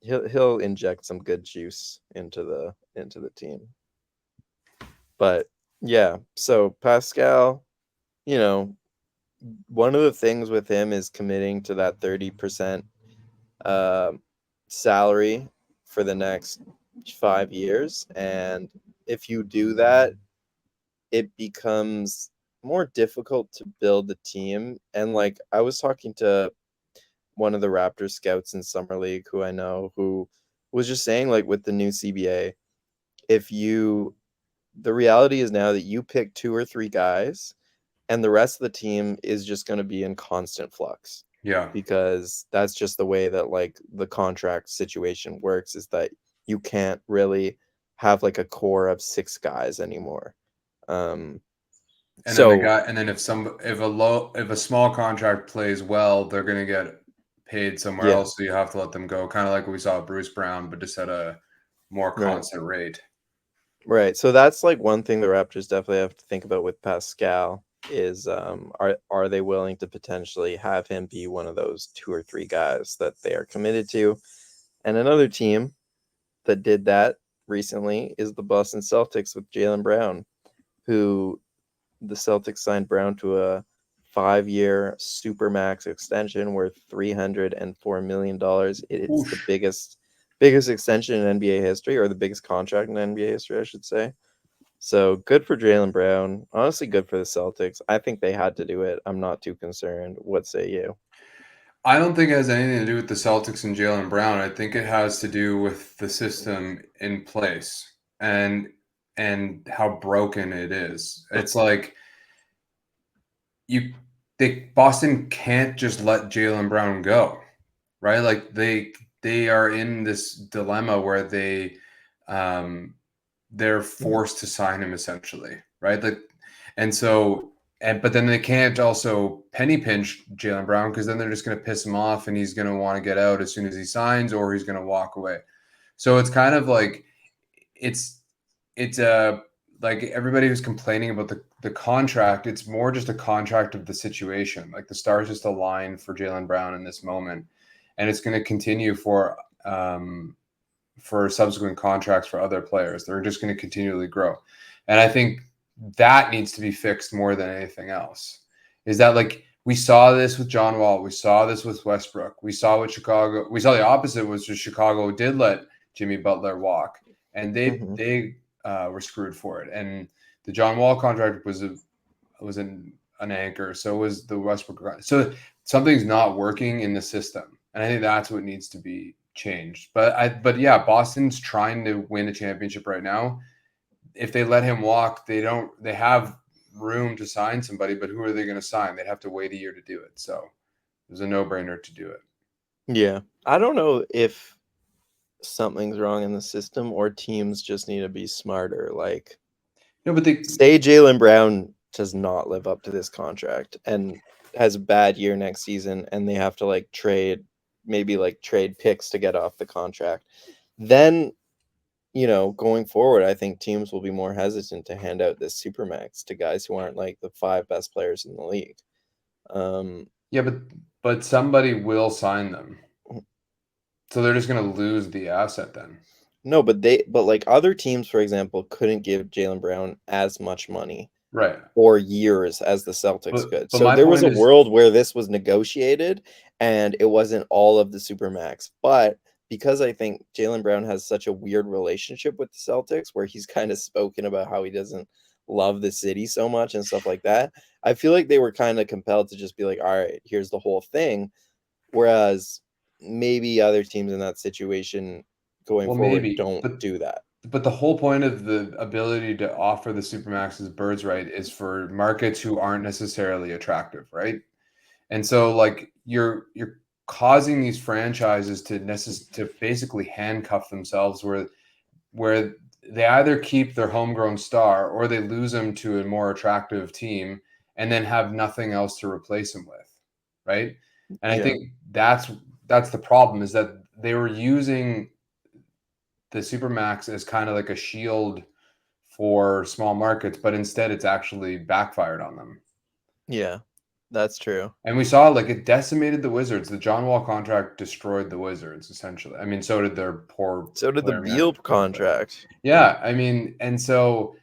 He'll inject some good juice into the team. But yeah, so Pascal, you know, one of the things with him is committing to that 30% salary for the next 5 years, and if you do that, it becomes more difficult to build the team. And like I was talking to one of the Raptors scouts in summer league who I know, who was just saying like with the new CBA, if you the reality is now that you pick 2 or 3 guys and the rest of the team is just going to be in constant flux Yeah. because that's just the way that like the contract situation works, is that you can't really have like a core of 6 guys anymore. um And then so if a small contract plays well, they're gonna get paid somewhere yeah, else. So you have to let them go. Kind of like what we saw with Bruce Brown, but just at a more right. constant rate. Right. So that's like one thing the Raptors definitely have to think about with Pascal is are they willing to potentially have him be one of those 2 or 3 guys that they are committed to? And another team that did that recently is the Boston Celtics with Jaylen Brown, who the Celtics signed Brown to a 5-year supermax extension worth $304 million. It's the Whoosh. biggest extension in NBA history, or the biggest contract in NBA history, I should say. So good for Jaylen Brown. Honestly, good for the Celtics. I think they had to do it. I'm not too concerned. What say you? I don't think it has anything to do with the Celtics and Jaylen Brown. I think it has to do with the system in place and how broken it is. It's like Boston can't just let Jaylen Brown go, right? Like they are in this dilemma where they're forced to sign him essentially, right? Like, and so but then they can't also penny pinch Jaylen Brown because then they're just going to piss him off and he's going to want to get out as soon as he signs or he's going to walk away. So it's kind of like it's it's like everybody who's complaining about the contract, it's more just a contract of the situation. Like the stars just align for Jaylen Brown in this moment, and it's going to continue for subsequent contracts for other players. They're just going to continually grow, and I think that needs to be fixed more than anything else. Is that like we saw this with John Wall, we saw this with Westbrook, we saw with Chicago, we saw the opposite was just Chicago did let Jimmy Butler walk, and Mm-hmm. they were screwed for it. And the John Wall contract was an anchor. So was the Westbrook. So something's not working in the system, and I think that's what needs to be changed. But yeah, Boston's trying to win a championship right now. If they let him walk, they don't. They have room to sign somebody, but who are they going to sign? They'd have to wait a year to do it. So it was a no-brainer to do it. Yeah. I don't know if something's wrong in the system or teams just need to be smarter. Like, No, but they say Jaylen Brown does not live up to this contract and has a bad year next season, and they have to like trade picks to get off the contract. Then, going forward, I think teams will be more hesitant to hand out this supermax to guys who aren't like the 5 best players in the league. yeah, but somebody will sign them. So they're just going to lose the asset then. No, but like other teams, for example, couldn't give Jaylen Brown as much money Right. for years as the Celtics could. But So my there was point a is, world where this was negotiated and it wasn't all of the Supermax. But because I think Jaylen Brown has such a weird relationship with the Celtics, where he's kind of spoken about how he doesn't love the city so much and stuff like that, I feel like they were kind of compelled to just be like, all right, here's the whole thing. Whereas maybe other teams in that situation going well, forward maybe, don't do that. but the whole point of the ability to offer the supermaxes birds right is for markets who aren't necessarily attractive, right? And so like you're causing these franchises to basically handcuff themselves where they either keep their homegrown star or they lose them to a more attractive team and then have nothing else to replace him with, right? And I Yeah. think that's the problem, is that they were using the supermax as kind of like a shield for small markets, but instead it's actually backfired on them. Yeah. That's true. And we saw like it decimated the Wizards. The John Wall contract destroyed the Wizards essentially. I mean, so did their poor So did the player Beal management. But contract. yeah, I mean, and so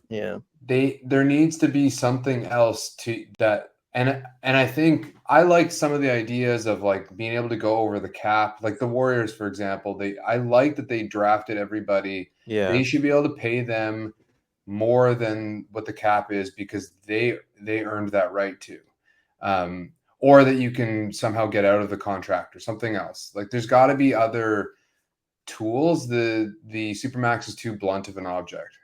Yeah. there needs to be something else to that. And I think I like some of the ideas of like being able to go over the cap, like the Warriors, for example. I like that they drafted everybody. Yeah. They should be able to pay them more than what the cap is because they earned that right to. Or that you can somehow get out of the contract or something else. Like there's got to be other tools. The supermax is too blunt of an object.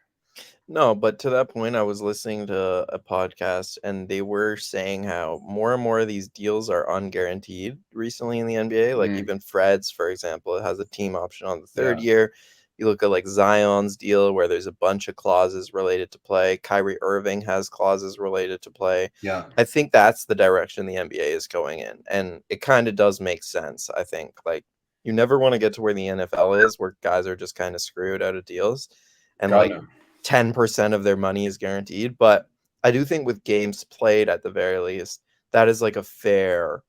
No, but to that point, I was listening to a podcast and they were saying how more and more of these deals are unguaranteed recently in the NBA. Like Mm, even Fred's, for example, it has a team option on the third yeah, year. You look at like Zion's deal where there's a bunch of clauses related to play. Kyrie Irving has clauses related to play. yeah, I think that's the direction the NBA is going in. And it kind of does make sense, I think. Like you never want to get to where the NFL is, where guys are just kind of screwed out of deals. And God like no. 10% of their money is guaranteed. But I do think with games played at the very least, that is like a fair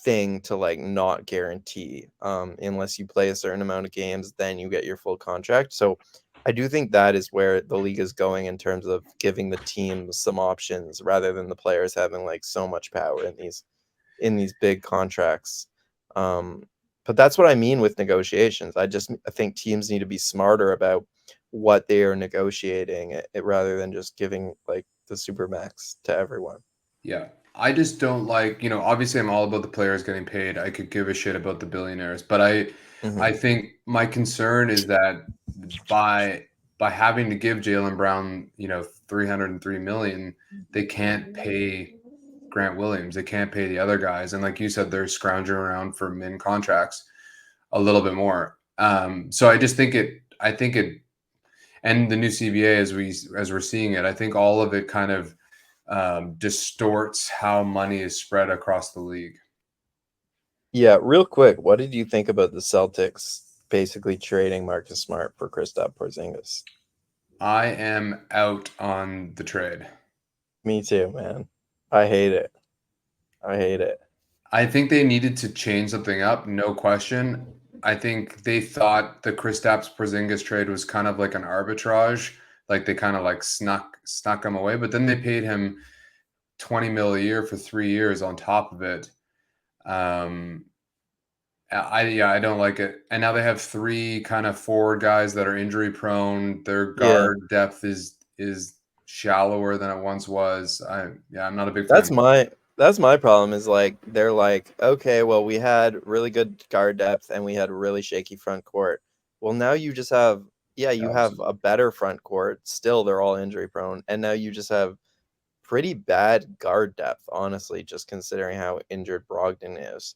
thing to like not guarantee. Unless you play a certain amount of games, then you get your full contract. So I do think that is where the league is going in terms of giving the teams some options rather than the players having like so much power in these big contracts. Um, but that's what I mean with negotiations. I think teams need to be smarter about what they are negotiating rather than just giving like the supermax to everyone. Yeah. I just don't like, obviously I'm all about the players getting paid. I could give a shit about the billionaires, but I Hmm. think my concern is that by by having to give Jaylen Brown, 303 million, they can't pay Grant Williams. They can't pay the other guys. And like you said, they're scrounging around for min contracts a little bit more. So I think it, and the new CBA as we're seeing it, I think all of it kind of distorts how money is spread across the league. Yeah, real quick, what did you think about the Celtics basically trading Marcus Smart for Kristaps Porzingis? I am out on the trade. Me too, man. I hate it. I hate it. I think they needed to change something up, no question. I think they thought the Kristaps Porzingis trade was kind of like an arbitrage, like they kind of like snuck him away, but then they paid him 20 mil a year for 3 years on top of it. Um, I don't like it. And now they have three kind of forward guys that are injury prone. Their Yeah. guard depth is shallower than it once was. I'm not a big fan That's of it. my problem is like they're like, okay, well, we had really good guard depth and we had really shaky front court. Well, now you just have you have Absolutely. a better front court. Still, they're all injury prone, and now you just have pretty bad guard depth, honestly, just considering how injured Brogdon is.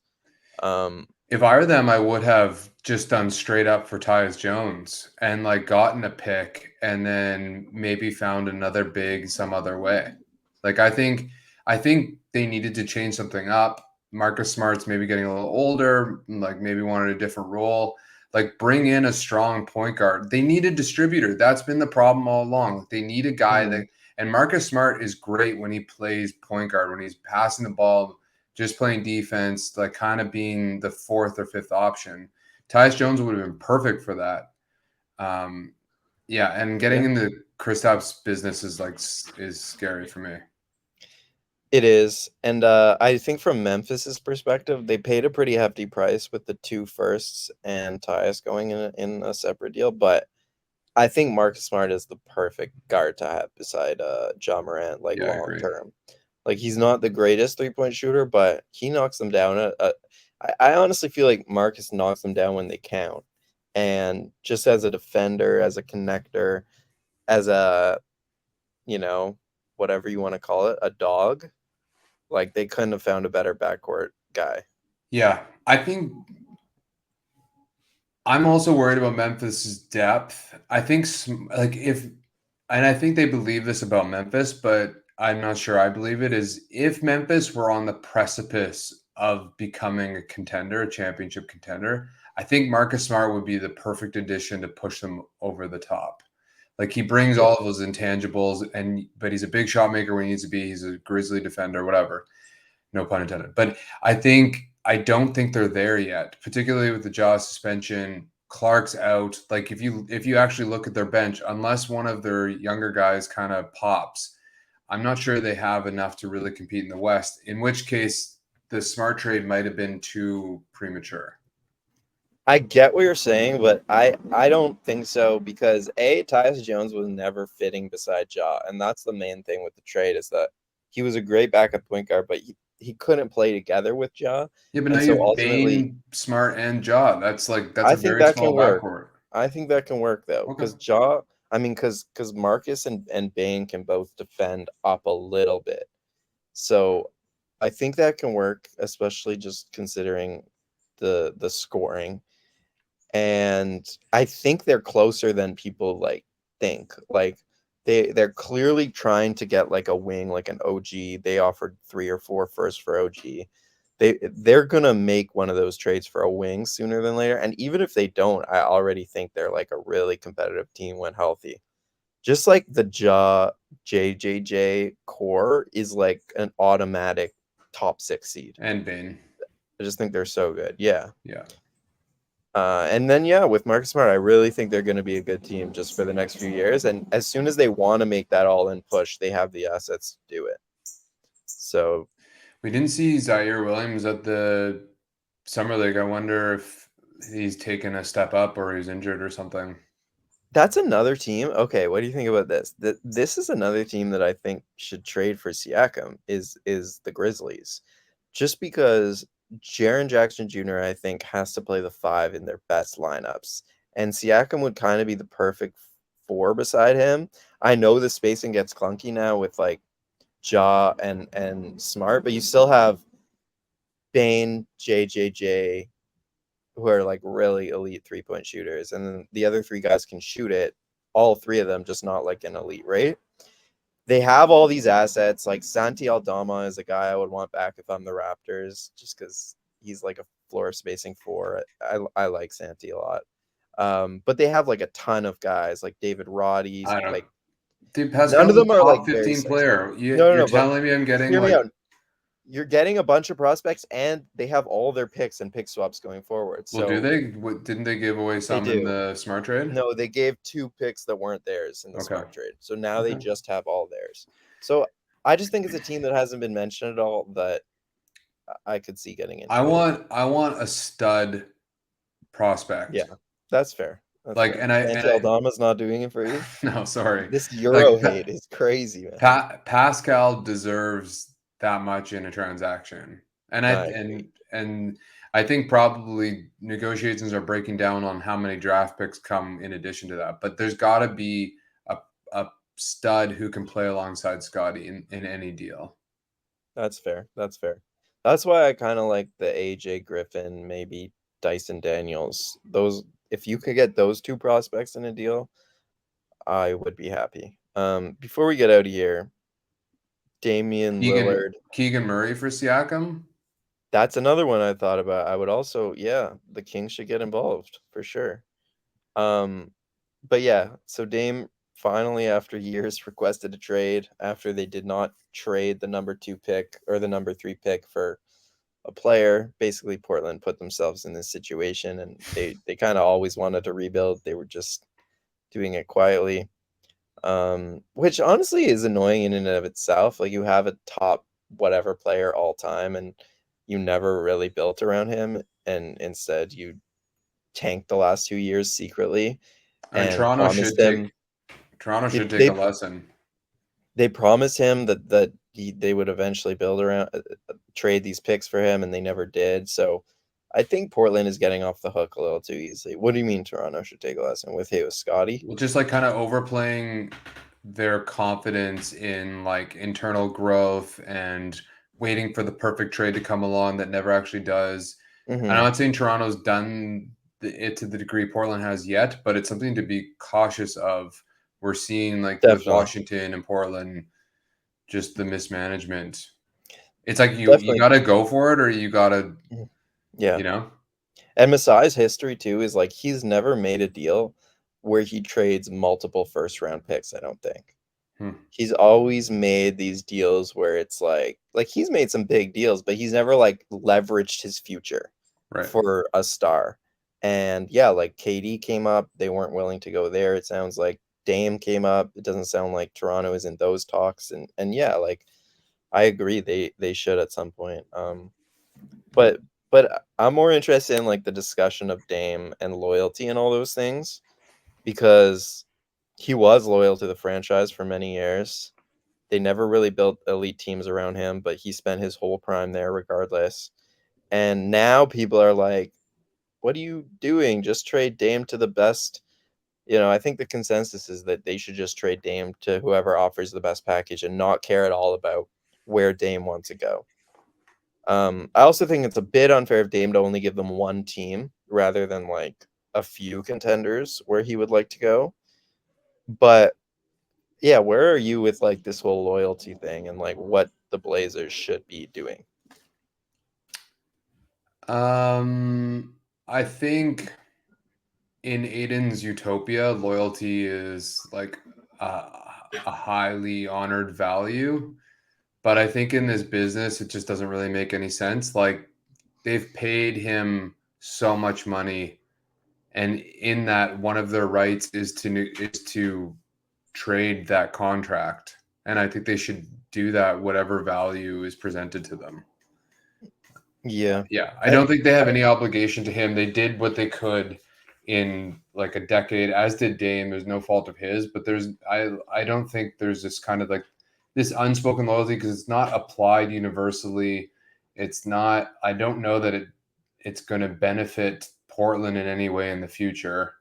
Um, If I were them, I would have just done straight up for Tyus Jones and like gotten a pick and then maybe found another big some other way. Like I think they needed to change something up. Marcus Smart's maybe getting a little older, like maybe wanted a different role. Like bring in a strong point guard. They need a distributor. That's been the problem all along. They need a guy mhm. that, and Marcus Smart is great when he plays point guard, when he's passing the ball, just playing defense, like kind of being the fourth or fifth option. Tyus Jones would have been perfect for that. Um, Yeah, and getting Yeah. into Kristaps' business is scary for me. It is. And I think from Memphis's perspective, they paid a pretty hefty price with the 2 firsts and Tyus going in a separate deal. But I think Marcus Smart is the perfect guard to have beside Ja Morant, like Yeah, I long agree. term. Like he's not the greatest 3-point shooter, but he knocks them down. I honestly feel like Marcus knocks them down when they count. And just as a defender, as a connector, as a, you know, whatever you want to call it, a dog, like they couldn't have found a better backcourt guy. Yeah, I think I'm also worried about Memphis's depth. I think and I think they believe this about Memphis, but I'm not sure I believe it, is if Memphis were on the precipice of becoming a contender, a championship contender, I think Marcus Smart would be the perfect addition to push them over the top. Like he brings Yeah. all of those intangibles, but he's a big shot maker when he needs to be. He's a grizzly defender, whatever. No pun intended. But I don't think they're there yet, particularly with the Jaws suspension. Clark's out. Like if you actually look at their bench, unless one of their younger guys kind of pops, I'm not sure they have enough to really compete in the West. In which case, the Smart trade might have been too premature. I get what you're saying, but I don't think so because Tyus Jones was never fitting beside Ja, and that's the main thing with the trade is that he was a great backup point guard, but he couldn't play together with Ja, Yeah, but now and you so have ultimately, Bane, Smart, and Jaw. That's I a think very that can small work. backcourt. I think that can work though, Okay. because Ja, I mean, because Marcus and Bane can both defend up a little bit, so I think that can work, especially just considering the scoring. And I think they're closer than people like think. Like they're clearly trying to get like a wing, like an OG. They offered 3 or 4 firsts for OG. They're gonna make one of those trades for a wing sooner than later. And even if they don't, I already think they're like a really competitive team when healthy. Just like the JJJ core is like an automatic top 6 seed. And Bane. I just think they're so good. Yeah. Yeah. And then, yeah, with Marcus Smart, I really think they're going to be a good team just for the next few years. And as soon as they want to make that all-in push, they have the assets to do it. So We didn't see Zaire Williams at the Summer League. I wonder if he's taken a step up or he's injured or something. that's another team. Okay, what do you think about this? This is another team that I think should trade for Siakam is the Grizzlies, just because Jaren Jackson Jr. I think has to play the 5 in their best lineups, and Siakam would kind of be the perfect 4 beside him. I know the spacing gets clunky now with like Ja and Smart, but you still have Bane, JJJ, who are like really elite 3-point shooters, and then the other 3 guys can shoot it. All 3 of them, just not like an elite rate. They have all these assets. Like Santi Aldama is a guy I would want back if I'm the Raptors, just because he's like a floor spacing 4. I like Santi a lot. But they have like a ton of guys like David Roddy's. I don't. Like Dude, none of Pascal's a them are like top very 15 sexy. player. No, no, You're no. But telling me I'm getting hear me like out. You're getting a bunch of prospects, and they have all their picks and pick swaps going forward. well, do So they? Didn't they give away they some in do. the Smart trade? No, they gave 2 picks that weren't theirs in the Okay. smart trade. So now they Okay. just have all theirs. So I just think it's a team that hasn't been mentioned at all that I could see getting into it. I want a stud Yeah, prospect. that's fair. That's Like, fair. Santi I Aldama's not doing it for you. no, sorry. This Like Euro hate is crazy, man. Pascal deserves that much in a transaction. And I I agree. and I think probably negotiations are breaking down on how many draft picks come in addition to that. But there's got to be a stud who can play alongside Scotty in any deal. That's fair. That's fair. That's why I kind of like the AJ Griffin, maybe Dyson Daniels. Those, if you could get those 2 prospects in a deal, I would be happy. Before we get out of here, Damian Lillard. Keegan Murray for Siakam. That's another one I thought about. I would also, yeah, the Kings should get involved for sure. Um, but yeah, so Dame finally, after years, requested a trade after they did not trade the number 2 pick or the number 3 pick for a player. Basically, Portland put themselves in this situation, and they kind of always wanted to rebuild. They were just doing it quietly. Which honestly is annoying in and of itself. Like you have a top whatever player all time and you never really built around him and instead you tanked the last 2 years secretly I mean, and promised him Toronto they should take they, a lesson. they promised him that they would eventually build around trade these picks for him and they never did. So I think Portland is getting off the hook a little too easily. What do you mean Toronto should take a lesson with who? Scotty? Well, just like kind of overplaying their confidence in like internal growth and waiting for the perfect trade to come along that never actually does. And I'm Mm-hmm. not saying Toronto's done it to the degree Portland has yet, but it's something to be cautious of. We're seeing like with Definitely. Washington and Portland, just the mismanagement. It's like you Definitely. gotta go for it or you gotta, Mhm. Yeah. you know. And Masai's history too is like he's never made a deal where he trades multiple first round picks, I don't think. Hmm, He's always made these deals where it's like he's made some big deals, but he's never like leveraged his future right. for a star. And yeah, like KD came up, they weren't willing to go there. It sounds like Dame came up. It doesn't sound like Toronto is in those talks. And yeah, like I agree they should at some point. But I'm more interested in like the discussion of Dame and loyalty and all those things because he was loyal to the franchise for many years. They never really built elite teams around him, but he spent his whole prime there regardless. And now people are like, what are you doing? Just trade Dame to the best. I think the consensus is that they should just trade Dame to whoever offers the best package and not care at all about where Dame wants to go. I also think it's a bit unfair of Dame to only give them one team rather than like a few contenders where he would like to go. But yeah, where are you with like this whole loyalty thing and like what the Blazers should be doing? I think in Aiden's utopia, loyalty is like a, a highly honored value. But I think in this business, it just doesn't really make any sense. Like they've paid him so much money, and in that, one of their rights is to trade that contract. And I think they should do that, whatever value is presented to them. Yeah. Yeah, I I, don't think they have I any obligation to him. They did what they could in like a decade, as did Dame. There's no fault of his, but I don't think there's this kind of like this unspoken loyalty because it's not applied universally. It's not. I don't know that it's going to benefit Portland in any way in the future.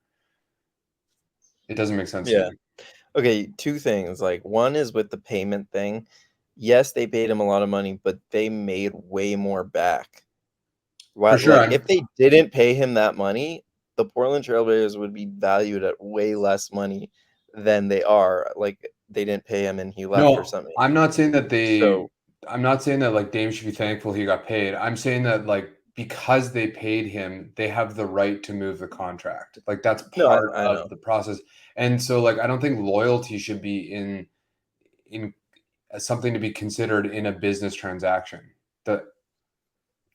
It doesn't make sense to yeah. me. Okay, two things. Like one is with the payment thing. Yes, they paid him a lot of money, but they made way more back. For What sure. like if they didn't pay him that money, the Portland Trailblazers would be valued at way less money than they are. Like they didn't pay him and he left for No, something. I'm not saying that So I'm not saying that like Dame should be thankful he got paid. I'm saying that like because they paid him, they have the right to move the contract. Like that's no, part I know. of the process. And so like I don't think loyalty should be in something to be considered in a business transaction. The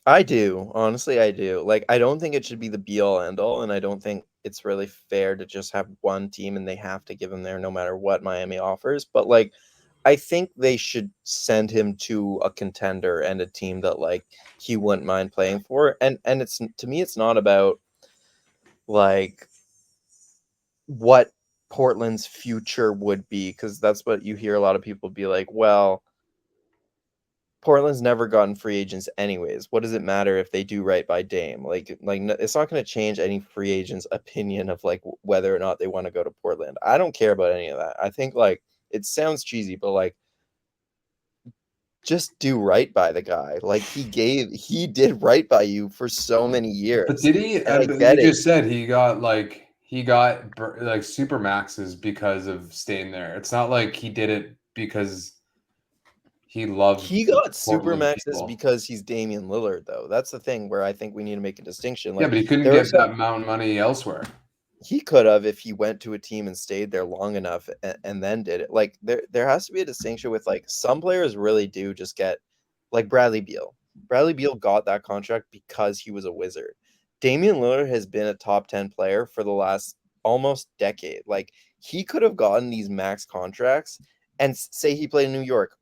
I do. Honestly, I do. Like I don't think it should be the be all end all, and I don't think it's really fair to just have one team and they have to give him there no matter what Miami offers. But like I think they should send him to a contender and a team that like he wouldn't mind playing for. And it's to me it's not about like what Portland's future would be because that's what you hear a lot of people be like, well, Portland's never gotten free agents anyways. What does it matter if they do right by Dame? It's not going to change any free agent's opinion of like whether or not they want to go to Portland. I don't care about any of that. I think like it sounds cheesy, but like just do right by the guy. Like he did right by you for so many but years. did he? And I But you get it. just said he got like super maxes because of staying there. It's not like he did it because he loved He the got super Portland maxes people. because he's Damian Lillard, though. That's the thing where I think we need to make a distinction. Yeah, Like but he couldn't there are get that some amount of money elsewhere. he could have if he went to a team and stayed there long enough and then did it. Like there has to be a distinction with like some players really do just get like Bradley Beal. Bradley Beal got that contract because he was a wizard. Damian Lillard has been a top 10 player for the last almost decade. Like, he could have gotten these max contracts, and say he played in New York,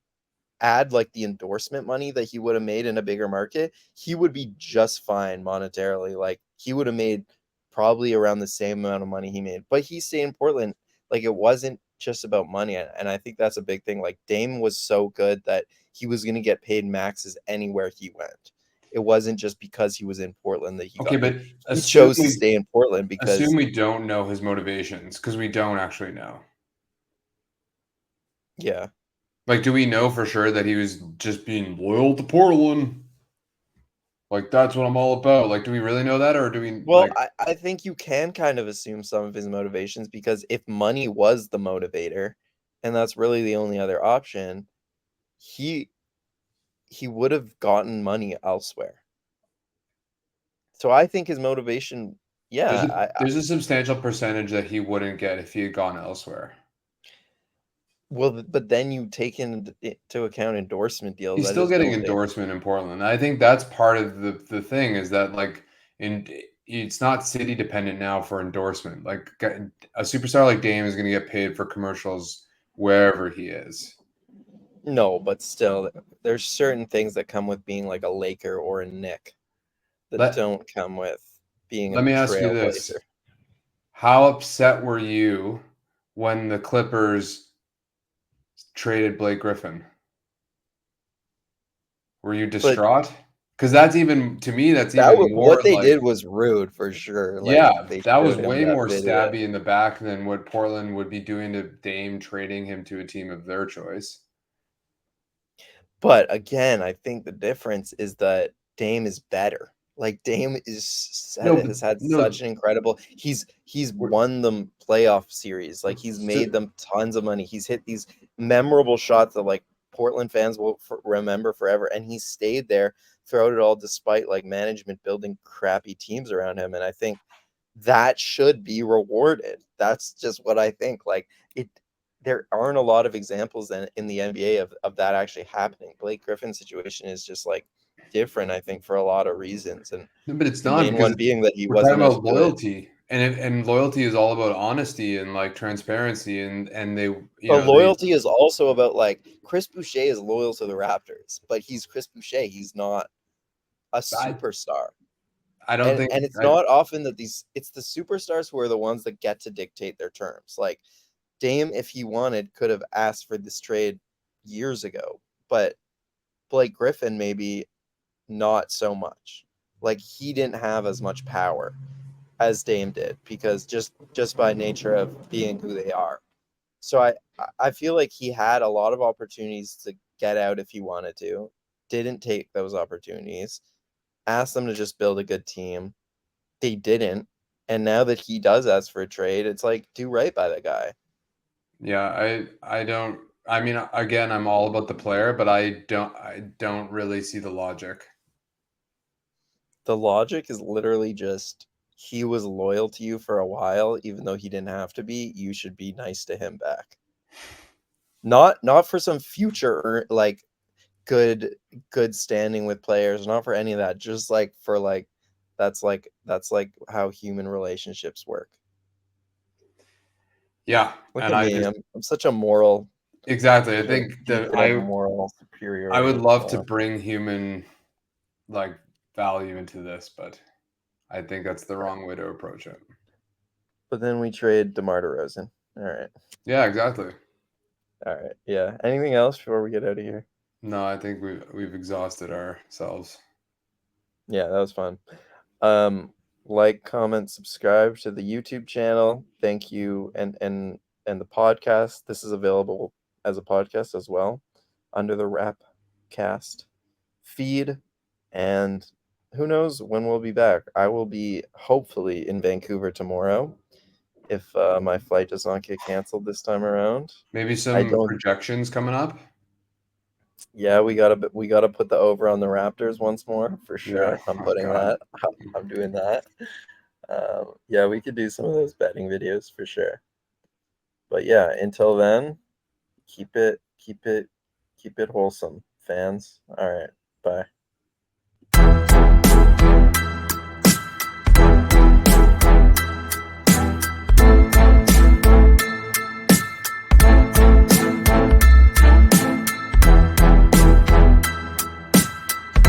add like the endorsement money that he would have made in a bigger market, he would be just fine monetarily. Like, he would have made probably around the same amount of money he made. But he stayed in Portland. Like, it wasn't just about money. And I think that's a big thing. Like, Dame was so good that he was going to get paid maxes anywhere he went. It wasn't just because he was in Portland that he Okay, got paid. but He assume chose to we stay in Portland because, assume we don't know his motivations because we don't actually know. yeah. Like, do we know for sure that he was just being loyal to Portland? Like, that's what I'm all about. Like, do we really know that, or do we Well, like? I think you can kind of assume some of his motivations, because if money was the motivator, and that's really the only other option, he he would have gotten money elsewhere. So I think his motivation, There's yeah, a there's a substantial percentage that he wouldn't get if he had gone elsewhere. well, but then you take into account endorsement deals. He's I still just getting don't think. endorsement in Portland. I think that's part of the thing is that like in it's not city dependent now for endorsement. Like a superstar like Dame is going to get paid for commercials wherever he is. No, but still, there's certain things that come with being like a Laker or a Knick that Let don't come with being a let me ask you this. trailblazer. How upset were you when the Clippers traded Blake Griffin? Were you But distraught? Because that's even to me, that's that even more what they like did was rude for sure. Like, yeah, they that was showed him way that more video. stabby in the back than what Portland would be doing to Dame trading him to a team of their choice. But again, I think the difference is that Dame is better. Like, Dame No, but has had no, such an incredible. He's we're, won them playoff series. Like, he's so, made them tons of money. He's hit these memorable shots that like Portland fans will remember forever. And he stayed there throughout it all, despite like management building crappy teams around him. And I think that should be rewarded. That's just what I think. Like, it there aren't a lot of examples in the NBA of that actually happening. Blake Griffin's situation is just like different, I think, for a lot of reasons. And no, but it's the not main because one being that he we're talking wasn't as about good. loyalty, and loyalty is all about honesty and like transparency, and they, you But know, they. loyalty is also about, like, Chris Boucher is loyal to the Raptors, but he's Chris Boucher. He's not a I, superstar. I don't And think and it's I, not often that it's the superstars who are the ones that get to dictate their terms. Like, Dame, if he wanted, could have asked for this trade years ago, but Blake Griffin maybe not so much. Like, he didn't have as much power as Dame did, because just by nature of being who they are. So I feel like he had a lot of opportunities to get out if he wanted to, didn't take those opportunities, asked them to just build a good team. They didn't. And now that he does ask for a trade, it's like, do right by the guy. yeah, I don't. I mean, again, I'm all about the player, but I don't really see the logic. The logic is literally just, he was loyal to you for a while, even though he didn't have to be. You should be nice to him back. Not for some future, like, good good standing with players, not for any of that. Just like for like, that's like how human relationships work. Yeah, Look and at I me. just I'm such a moral, exactly. I such a think that beacon of moral I would superiority. love to Yeah. bring human like value into this, but I think that's the wrong way to approach it. But then we trade DeMar DeRozan. All right. Yeah, exactly. All right. Yeah. Anything else before we get out of here? No, I think we've exhausted ourselves. Yeah, that was fun. Um, like, comment, subscribe to the YouTube channel. Thank you, and the podcast. This is available as a podcast as well, under the Rapcast feed. And who knows when we'll be back? I will be hopefully in Vancouver tomorrow, if my flight does not get canceled this time around. Maybe I some don't. projections coming up. Yeah, we gotta put the over on the Raptors once more for Yeah. sure. I'm Oh putting God. that. I'm doing that. Yeah, we could do some of those betting videos for sure. But yeah, until then, keep it wholesome, fans. All right, bye.